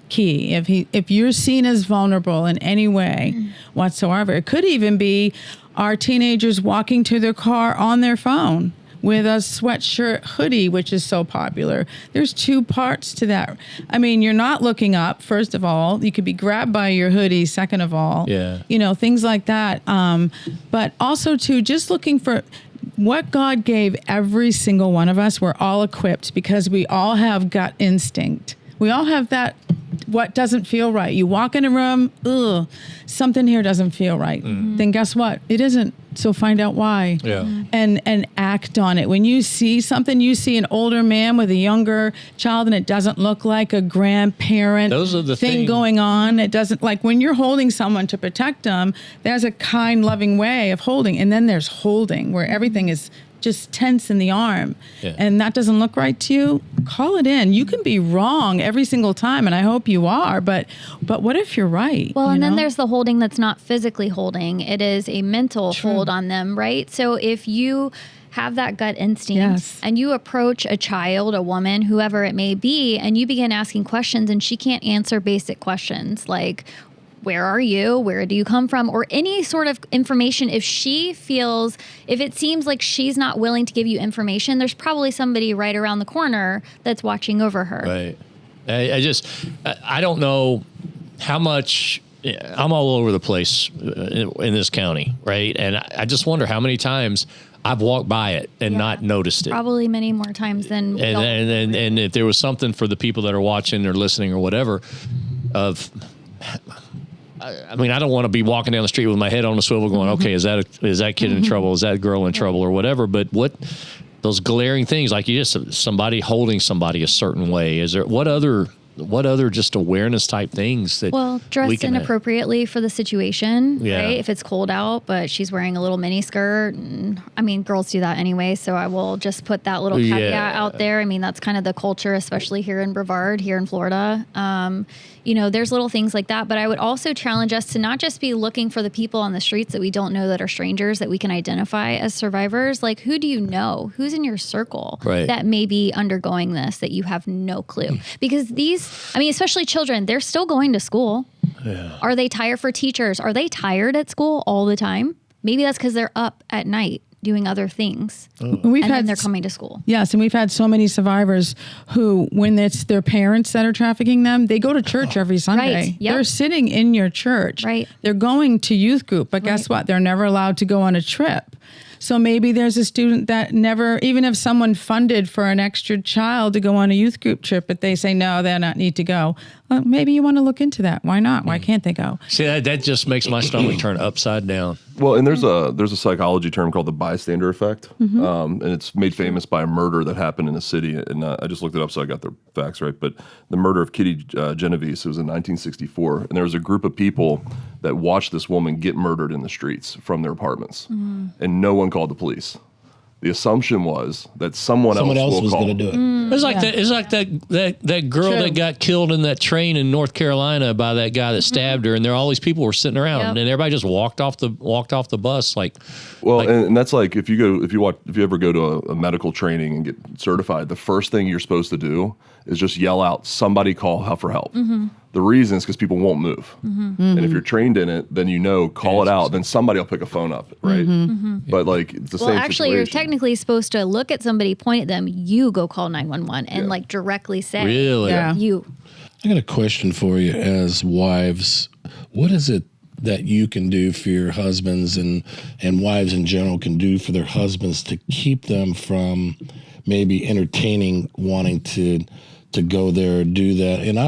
key. If you're seen as vulnerable in any way whatsoever, it could even be our teenagers walking to their car on their phone with a sweatshirt hoodie, which is so popular. There's two parts to that. I mean, you're not looking up, first of all. You could be grabbed by your hoodie, second of all. Yeah. You know, things like that. But also, too, just looking for what God gave every single one of us. We're all equipped because we all have gut instinct. We all have that, what doesn't feel right. You walk in a room, ugh, something here doesn't feel right. Then guess what? It isn't. So find out why. Yeah. And act on it. When you see something, you see an older man with a younger child and it doesn't look like a grandparent Those are the thing things. going on. It doesn't, like when you're holding someone to protect them, there's a kind, loving way of holding. And then there's holding where everything is just tense in the arm. Yeah. And that doesn't look right to you, call it in. You can be wrong every single time, and I hope you are, but what if you're right? Well, you and then know? there's the holding that's not physically holding. It is a mental hold on them, right? So if you have that gut instinct Yes. and you approach a child, a woman, whoever it may be, and you begin asking questions and she can't answer basic questions like, where are you? Where do you come from? Or any sort of information. If it seems like she's not willing to give you information, there's probably somebody right around the corner that's watching over her. Right. I don't know how much. I'm all over the place in this county, right? And I just wonder how many times I've walked by it and Yeah. not noticed it. Probably many more times than we all- And if there was something for the people that are watching or listening or whatever, I mean, I don't want to be walking down the street with my head on a swivel going, okay, is that kid in trouble? Is that girl in trouble or whatever? But what those glaring things, like you just somebody holding somebody a certain way, is there what other just awareness type things that Well, dress we can inappropriately for the situation, Yeah. right? If it's cold out, but she's wearing a little mini skirt. And, I mean, girls do that anyway, so I will just put that little caveat Yeah. out there. I mean, that's kind of the culture, especially here in Brevard, here in Florida. You know, there's little things like that. But I would also challenge us to not just be looking for the people on the streets that we don't know that are strangers that we can identify as survivors. Like, who do you know? Who's in your circle Right. that may be undergoing this that you have no clue? Because especially children, they're still going to school. Yeah. Are they tired for teachers? Are they tired at school all the time? Maybe that's because they're up at night doing other things. We've And then had they're coming to school. Yes, and we've had so many survivors who, when it's their parents that are trafficking them, they go to church every Sunday. Right, yep. They're sitting in your church. Right. They're going to youth group, but guess what? They're never allowed to go on a trip. So maybe there's a student that never, even if someone funded for an extra child to go on a youth group trip, but they say, no, they don't need to go. Well, maybe you want to look into that. Why not? Why can't they go? see that just makes my stomach turn upside down. Well, and there's a psychology term called the bystander effect, and it's made famous by a murder that happened in a city. And I just looked it up, so I got the facts right. But the murder of Kitty Genovese, it was in 1964, and there was a group of people that watched this woman get murdered in the streets from their apartments, and no one called the police. The assumption was that someone else will was call. going to do it. It's like that girl True. that got killed in that train in North Carolina by that guy that stabbed her, and there all these people were sitting around, Yep. and everybody just walked off the bus like. Well, and that's like if you ever go to a medical training and get certified, the first thing you're supposed to do is just yell out, "Somebody call for help." The reason is because people won't move. And if you're trained in it, then call it out. Then somebody will pick a phone up, right? But like it's the same actually, you're situation. technically supposed to look at somebody, point at them, you go call 911 and like directly say, Really? Yeah. you. I got a question for you as wives. What is it that you can do for your husbands and wives in general can do for their husbands to keep them from maybe entertaining wanting to go there or do that? And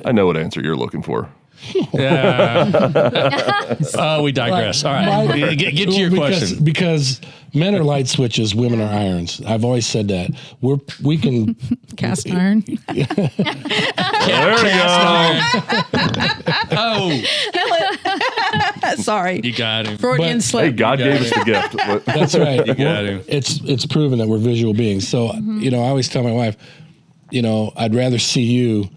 I know what answer you're looking for. We digress. All right. Get to your question. Because men are light switches, women are irons. I've always said that. We can Cast iron. There we go. Oh, Sorry. you got him. Freudian But- slip. Hey, God gave us the gift. That's right. You got him. It's proven that we're visual beings. So, I always tell my wife, I'd rather see you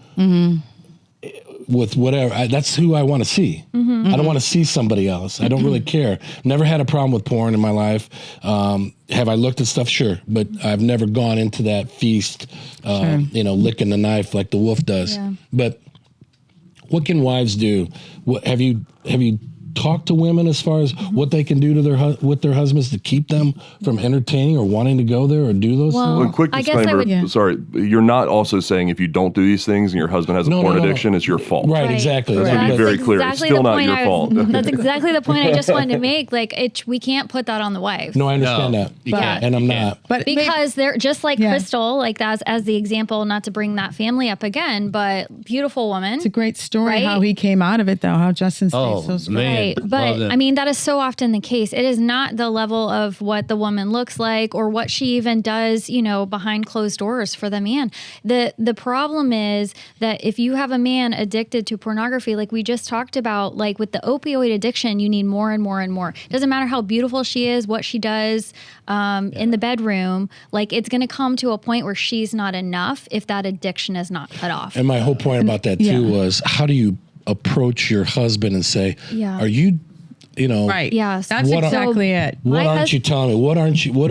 with whatever. That's who I want to see. I don't want to see somebody else. I don't really care. Never had a problem with porn in my life. Have I looked at stuff? Sure. But I've never gone into that feast, licking the knife like the wolf does. Yeah. But what can wives do? Have you talked to women as far as what they can do to with their husbands to keep them from entertaining or wanting to go there or do those Well, things? One quick I guess I disclaimer. would- Yeah. Sorry, you're not also saying if you don't do these things and your husband has a No, porn no, no. addiction, it's your fault. Right, exactly. That's Right. to be very clear. It's exactly still the not point your fault. That's exactly the point I just wanted to make. Like, we can't put that on the wives. No, I understand No, that. you can't. And I'm not. But Because they're just like Yeah. Crystal, like as the example, not to bring that family up again, but beautiful woman. it's a great story Right? how he came out of it, though. How Justin stayed Oh, so strong. man. Right. Love But that. I mean, that is so often the case. It is not the level of what the woman looks like or what she even does, behind closed doors for the man. The problem is that if you have a man addicted to pornography, like we just talked about, like with the opioid addiction, you need more and more and more. It doesn't matter how beautiful she is, what she does in the bedroom. Like it's going to come to a point where she's not enough if that addiction is not cut off. And my whole point about that too Yeah. was how do you approach your husband and say, Yeah. are you, Right. Yes. That's What are- exactly it. what My aren't you telling me? What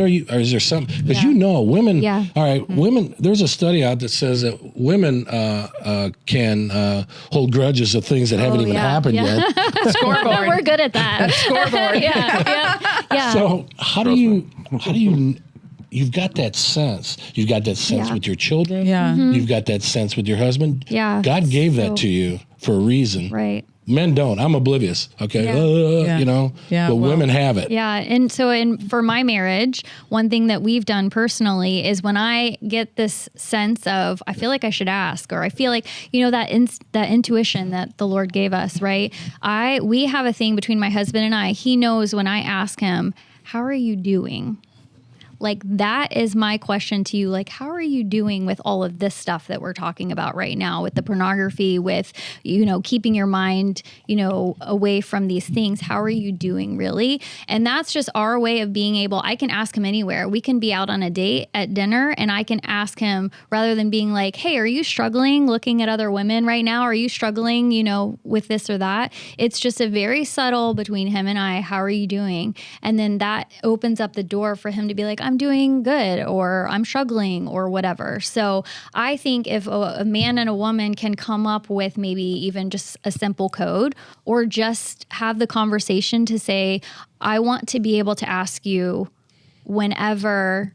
are you, or is there something? Because women, Yeah. all right, women, there's a study out that says that women can hold grudges of things that haven't even happened yet. Scoreboard. We're good at that. Scoreboard. yeah. So how do you, you've got that sense. You've got that sense Yeah. with your children. Yeah. You've got that sense with your husband. Yeah. God gave that So- to you for a reason. Right. Men don't. I'm oblivious. Okay. Yeah. Yeah, But well- women have it. Yeah, and so for my marriage, one thing that we've done personally is when I get this sense of I feel like I should ask, or I feel like that intuition that the Lord gave us, right? We have a thing between my husband and I. He knows when I ask him, "How are you doing?" Like that is my question to you. Like, how are you doing with all of this stuff that we're talking about right now with the pornography, with, keeping your mind, away from these things? How are you doing really? And that's just our way of being able, I can ask him anywhere. We can be out on a date at dinner and I can ask him rather than being like, hey, are you struggling looking at other women right now? Are you struggling, with this or that? It's just a very subtle between him and I. How are you doing? And then that opens up the door for him to be like, I'm doing good, or I'm struggling, or whatever. So I think if a man and a woman can come up with maybe even just a simple code, or just have the conversation to say, I want to be able to ask you whenever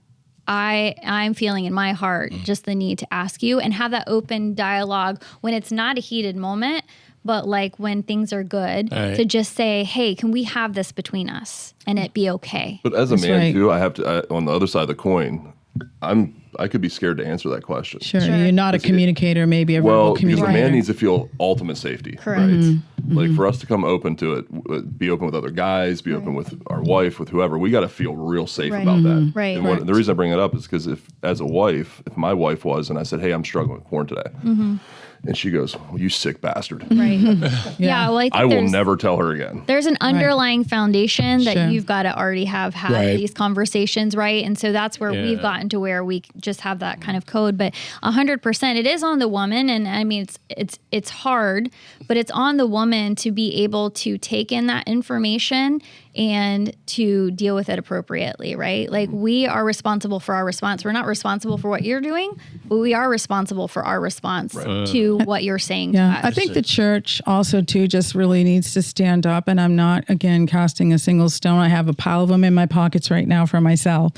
I'm feeling in my heart just the need to ask you, and have that open dialogue when it's not a heated moment, but like when things are good, Right. to just say, hey, can we have this between us and it be okay? But as a That's man right. too, I have to. On the other side of the coin, I could be scared to answer that question. Sure. You're not a communicator, maybe a verbal Well, because the communicator. man needs to feel ultimate safety, Correct. right? Mm-hmm. Like for us to come open to it, be open with other guys, be open with our wife, with whoever. We got to feel real safe Right. about that. Mm-hmm. Right. And the reason I bring it up is because if my wife was, and I said, "Hey, I'm struggling with porn today," and she goes, well, "You sick bastard," Right. Yeah. Well, I will never tell her again. There's an underlying foundation that Sure. you've got to already have had Right. these conversations, right? And so that's where we've gotten to where we just have that kind of code. But 100%, it is on the woman, and I mean it's hard, but it's on the woman to be able to take in that information and to deal with it appropriately, right? Like we are responsible for our response. We're not responsible for what you're doing, but we are responsible for our response to what you're saying to us. I think the church also too just really needs to stand up, and I'm not, again, casting a single stone. I have a pile of them in my pockets right now for myself.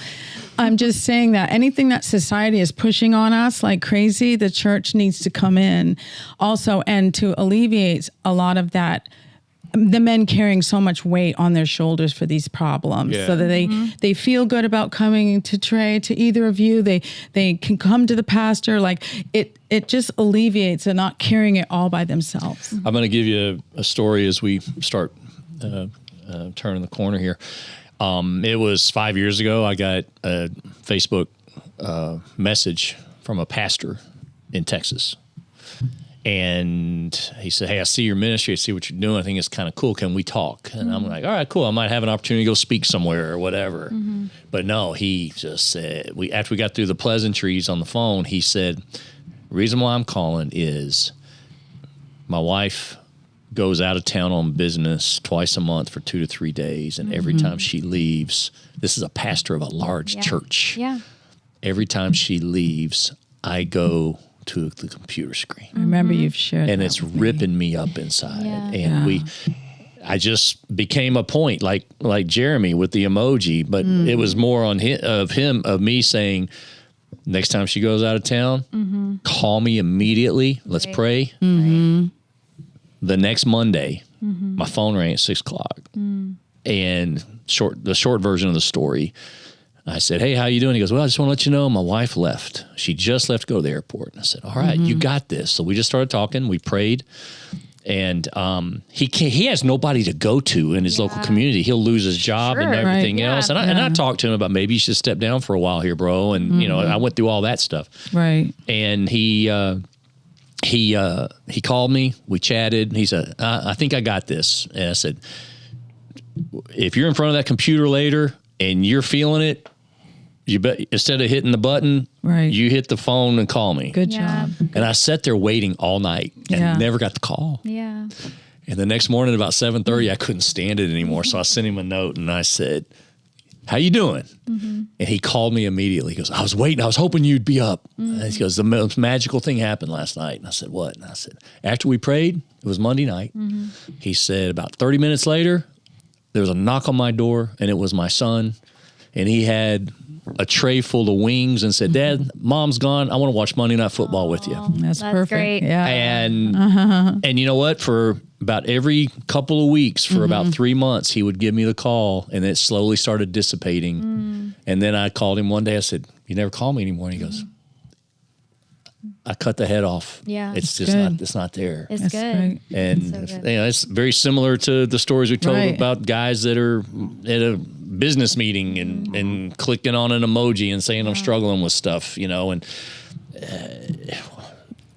I'm just saying that anything that society is pushing on us like crazy, the church needs to come in also and to alleviate a lot of that, the men carrying so much weight on their shoulders for these problems, so that they feel good about coming to Trey, to either of you. They can come to the pastor. Like it just alleviates and not carrying it all by themselves. I'm going to give you a story as we start turning the corner here. It was 5 years ago. I got a Facebook message from a pastor in Texas. And he said, "Hey, I see your ministry. I see what you're doing. I think it's kind of cool. Can we talk?" And I'm like, "All right, cool. I might have an opportunity to go speak somewhere or whatever." But no, he just said, after we got through the pleasantries on the phone, he said, "The reason why I'm calling is my wife goes out of town on business twice a month for 2 to 3 days. And every time she leaves," this is a pastor of a large church. Yeah. "Every time she leaves, I go to the computer screen. I remember you've shared And that it's with me. ripping me up inside." Yeah. And I just became a point like Jeremy with the emoji, but it was more on of me saying, next time she goes out of town, call me immediately. Let's pray. The next Monday, my phone rang at 6:00. And the short version of the story, I said, "Hey, how you doing?" He goes, "Well, I just want to let you know my wife left. She just left to go to the airport." And I said, "All right, you got this." So we just started talking. We prayed. And he has nobody to go to in his local community. He'll lose his job and everything else. And I talked to him about maybe you should step down for a while here, bro. And, I went through all that stuff. Right. And he called me. We chatted. And he said, I think I got this. And I said, if you're in front of that computer later and you're feeling it, you bet instead of hitting the button, you hit the phone and call me. Good job. And I sat there waiting all night and never got the call. Yeah. And the next morning about 7:30, I couldn't stand it anymore. So I sent him a note and I said, "How you doing?" And he called me immediately. He goes, "I was waiting. I was hoping you'd be up." And he goes, "The most magical thing happened last night." And I said, "What?" And I said, "After we prayed, it was Monday night." He said, about 30 minutes later, there was a knock on my door and it was my son. And he had a tray full of wings and said, "Dad, Mom's gone. I want to watch Monday Night Football with you." That's perfect. Great. Yeah. And you know what? For about every couple of weeks, for about 3 months, he would give me the call, and it slowly started dissipating. And then I called him one day. I said, "You never call me anymore." And he goes, "I cut the head off. Yeah. It's just good. not. It's not there." It's That's good. great. And so good. it's very similar to the stories we told Right. about guys that are at a business meeting and clicking on an emoji and saying I'm struggling with stuff, and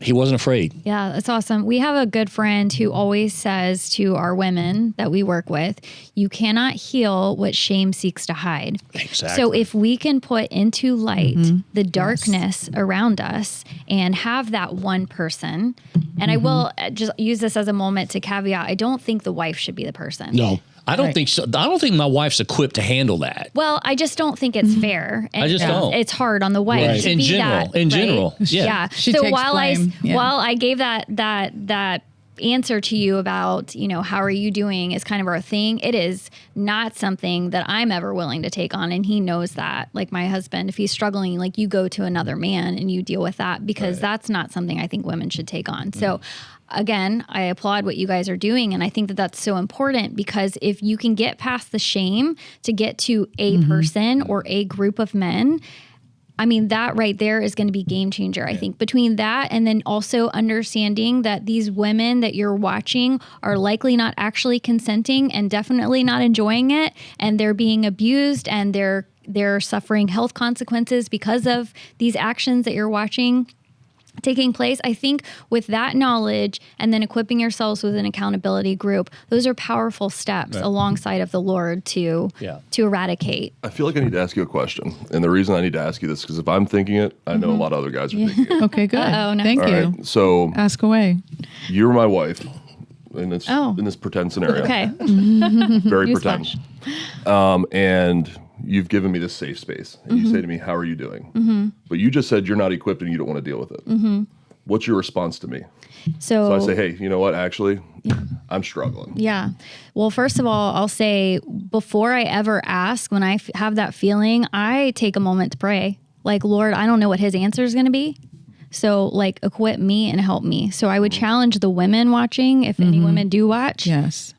he wasn't afraid. Yeah, that's awesome. We have a good friend who always says to our women that we work with, you cannot heal what shame seeks to hide. Exactly. So if we can put into light the darkness around us and have that one person, and I will just use this as a moment to caveat, I don't think the wife should be the person. No. I don't think so. I don't think my wife's equipped to handle that. Well, I just don't think it's fair. And I just don't. It's hard on the wife Right. to In be general, that. in right? general, yeah. Yeah. She So takes while blame. Yeah. while I gave that answer to you about, how are you doing is kind of our thing. It is not something that I'm ever willing to take on. And he knows that. Like my husband, if he's struggling, like you go to another man and you deal with that because that's not something I think women should take on. So again, I applaud what you guys are doing. And I think that that's so important because if you can get past the shame to get to a person or a group of men, I mean, that right there is going to be game changer, I think, between that and then also understanding that these women that you're watching are likely not actually consenting and definitely not enjoying it. And they're being abused and they're suffering health consequences because of these actions that you're watching taking place. I think with that knowledge and then equipping yourselves with an accountability group, those are powerful steps alongside of the Lord to eradicate. I feel like I need to ask you a question. And the reason I need to ask you this is because if I'm thinking it, I know a lot of other guys are thinking it. Okay, good. Uh-oh, no. Thank All you. right. So Ask away. you're my wife in this Oh. pretend scenario. Okay. Very Newsflash. pretend. And you've given me this safe space. And you say to me, how are you doing? But you just said you're not equipped and you don't want to deal with it. What's your response to me? So I say, hey, you know what? Actually, I'm struggling. Yeah. Well, first of all, I'll say before I ever ask, when I have that feeling, I take a moment to pray. Like, Lord, I don't know what his answer is going to be. So, like, equip me and help me. So I would challenge the women watching, if any women do watch,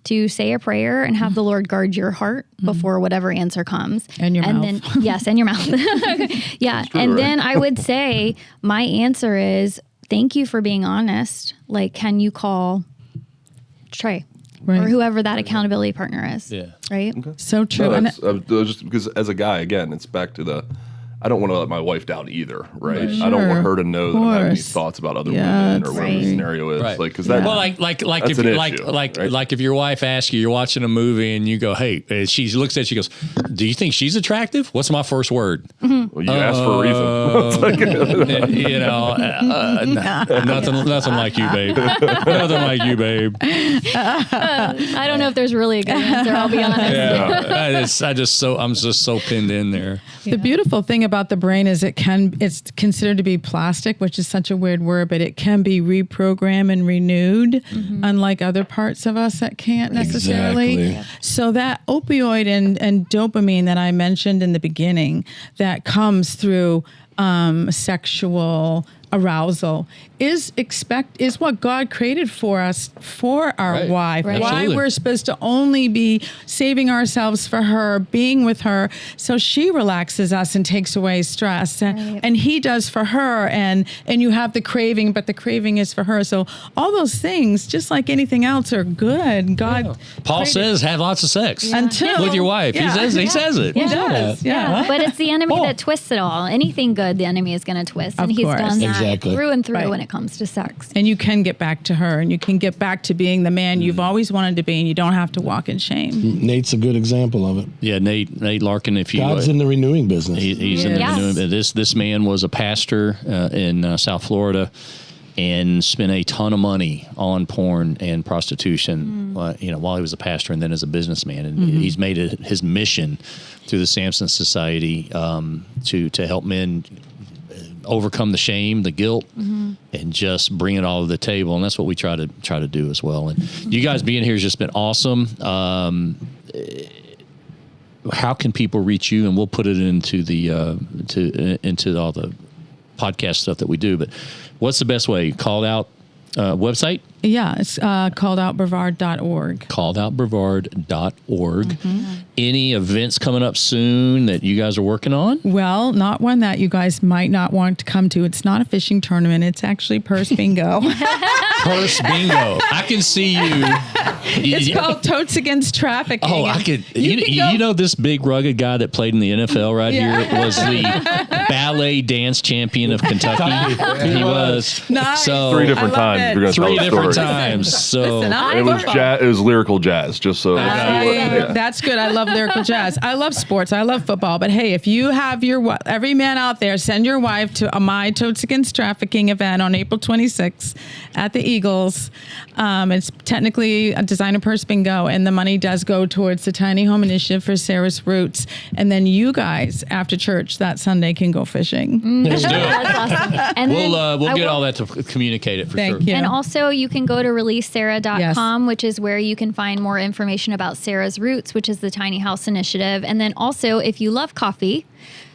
to say a prayer and have the Lord guard your heart before whatever answer comes. And your mouth. Then, yes, and your mouth. Yeah. True, and right? then I would say, my answer is, thank you for being honest. Like, can you call Trey? Right. Or whoever that accountability partner is. Yeah. Right? So true. No, And that's, just because as a guy, again, it's back to I don't want to let my wife down either, right? Sure. I don't want her to know that I'm having these Course. thoughts about other Yeah, women or whatever the right. scenario is. Right. Like, because that, Well, like that's if an you, issue, right? like if your wife asks you, you're watching a movie and you go, hey, she looks at you, she goes, do you think she's attractive? What's my first word? Well, you asked for a reason. You know, nothing like you, babe. Nothing like you, babe. I don't know if there's really a good answer, I'll be honest. Yeah, I'm just so pinned in there. The beautiful thing about the brain is it's considered to be plastic, which is such a weird word, but it can be reprogrammed and renewed, unlike other parts of us that can't necessarily. Exactly. So that opioid and dopamine that I mentioned in the beginning, that comes through sexual arousal is what God created for us, for our Right. wife. Right. Why Absolutely. we're supposed to only be saving ourselves for her, being with her, so she relaxes us and takes away stress, and he does for her, and you have the craving, but the craving is for her. So all those things, just like anything else, are good. God, Paul created- says, have lots of sex Until- with your wife. Yeah. He says it. He does. Yeah. But it's the enemy that twists it all. Anything good, the enemy is going to twist. And Of he's course. done that Exactly. through and through Right. when it comes to sex. And you can get back to her, and you can get back to being the man you've always wanted to be, and you don't have to walk in shame. Nate's a good example of it. Yeah, Nate Larkin, if you God's in the renewing business. he's in the Yes. renewing. This man was a pastor in South Florida and spent a ton of money on porn and prostitution, while he was a pastor and then as a businessman. And he's made it his mission through the Samson Society to help men overcome the shame, the guilt, and just bring it all to the table. And that's what we try to do as well. And you guys being here has just been awesome. How can people reach you? And we'll put it into into all the podcast stuff that we do. But what's the best way? Called out website? Yeah, it's calledoutbrevard.org. calledoutbrevard.org. Any events coming up soon that you guys are working on? Well, not one that you guys might not want to come to. It's not a fishing tournament. It's actually purse bingo. Purse bingo. I can see you. It's called Totes Against Trafficking. Oh, I could. You know, this big rugged guy that played in the NFL right here was the ballet dance champion of Kentucky. He was. Nice. So 3 different I love times. it. If you're going to tell 3 the different story. times. So Listen, I It was football. jazz. It was lyrical jazz. Just so. Yeah. That's good. I love lyrical jazz. I love sports. I love football. But hey, if you have every man out there, send your wife to my Totes Against Trafficking event on April 26th at the Eagles. It's technically a designer purse bingo, and the money does go towards the Tiny Home Initiative for Sarah's Roots. And then you guys, after church that Sunday, can go fishing. let's do it. That's awesome. And then We'll I get will- all that to communicate it for Thank sure. you. And also, you can go to releasesarah.com, which is where you can find more information about Sarah's Roots, which is the tiny house initiative. And then also, if you love coffee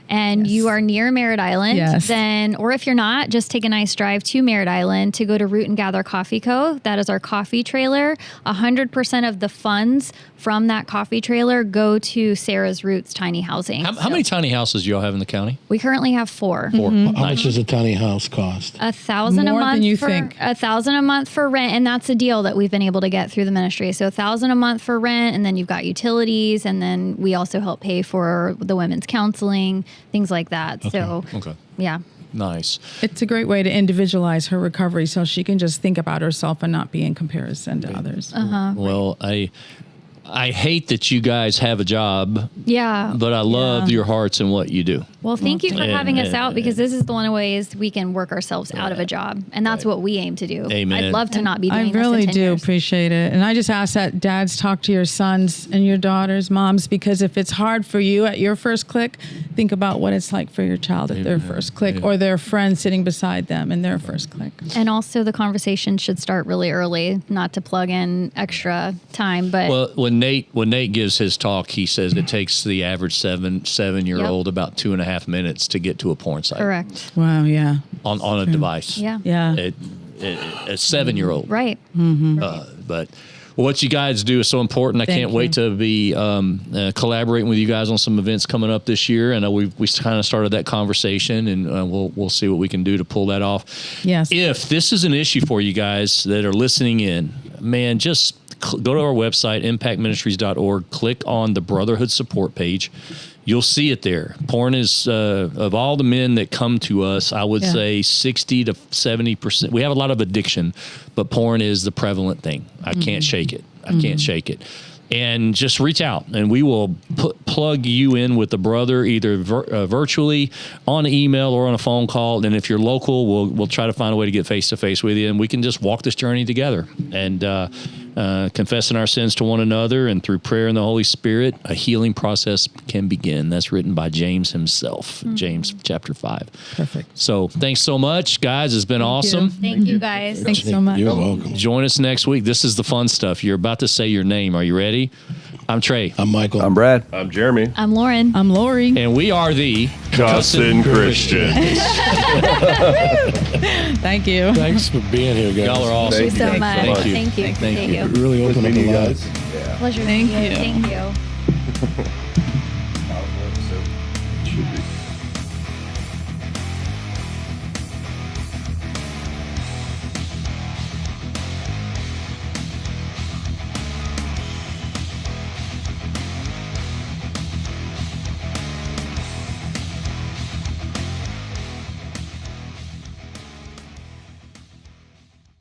and you are near Merritt Island, Yes. then, or if you're not, just take a nice drive to Merritt Island to go to Root and Gather Coffee Co. That is our coffee trailer. 100% of the funds from that coffee trailer go to Sarah's Roots Tiny Housing. How many tiny houses do y'all have in the county? We currently have 4. 4. How Nice. much does a tiny house cost? $1,000 a More month than you for think. $1,000 a month for rent, and that's a deal that we've been able to get through the ministry. So $1,000 a month for rent, and then you've got utilities, and then we also help pay for the women's counseling, things like that. So Okay. yeah. Nice. It's a great way to individualize her recovery so she can just think about herself and not be in comparison to others. Well, I hate that you guys have a job, Yeah. but I love your hearts and what you do. Well, thank you for And- having us and- out, because this is the one of ways we can work ourselves out of a job. And that's what we aim to do. Amen. I'd love to not be doing I this in really 10 do years. appreciate it. And I just ask that dads talk to your sons and your daughters, moms, because if it's hard for you at your first click, think about what it's like for your child at their first click, or their friend sitting beside them in their first click. And also, the conversation should start really early, not to plug in extra time. But Well, when Nate gives his talk, he says it takes the average 7-year-old about 2.5 minutes to get to a porn site correct. Wow, yeah. on a device. Yeah. Yeah. A 7-year-old. Right. But what you guys do is so important. I Thank can't wait to be collaborating with you guys on some events coming up this year. And we kind of started that conversation, and we'll see what we can do to pull that off. Yes. If this is an issue for you guys that are listening in, man, just go to our website, impactministries.org, click on the Brotherhood support page. You'll see it there. Porn is, of all the men that come to us, I would say 60 to 70%. We have a lot of addiction, but porn is the prevalent thing. I can't shake it. I can't shake it. And just reach out, and we will plug you in with a brother, either virtually, on an email, or on a phone call. And if you're local, we'll try to find a way to get face to face with you, and we can just walk this journey together. And confessing our sins to one another, and through prayer and the Holy Spirit, a healing process can begin. That's written by James himself, James chapter 5. Perfect. So thanks so much, guys. It's been awesome. Thank you, guys. Thanks so much. You're welcome. Join us next week. This is the fun stuff. You're about to say your name. Are you ready? I'm Trey. I'm Michael. I'm Brad. I'm Jeremy. I'm Lauren. I'm Lori. And we are the Cussin Christian. Thank you. Thanks for being here, guys. Y'all are awesome. Thank you so much. Thank you. Thank you. Thank you. Really open up meeting a you lot. guys. Pleasure. Thank meeting you. Thank you.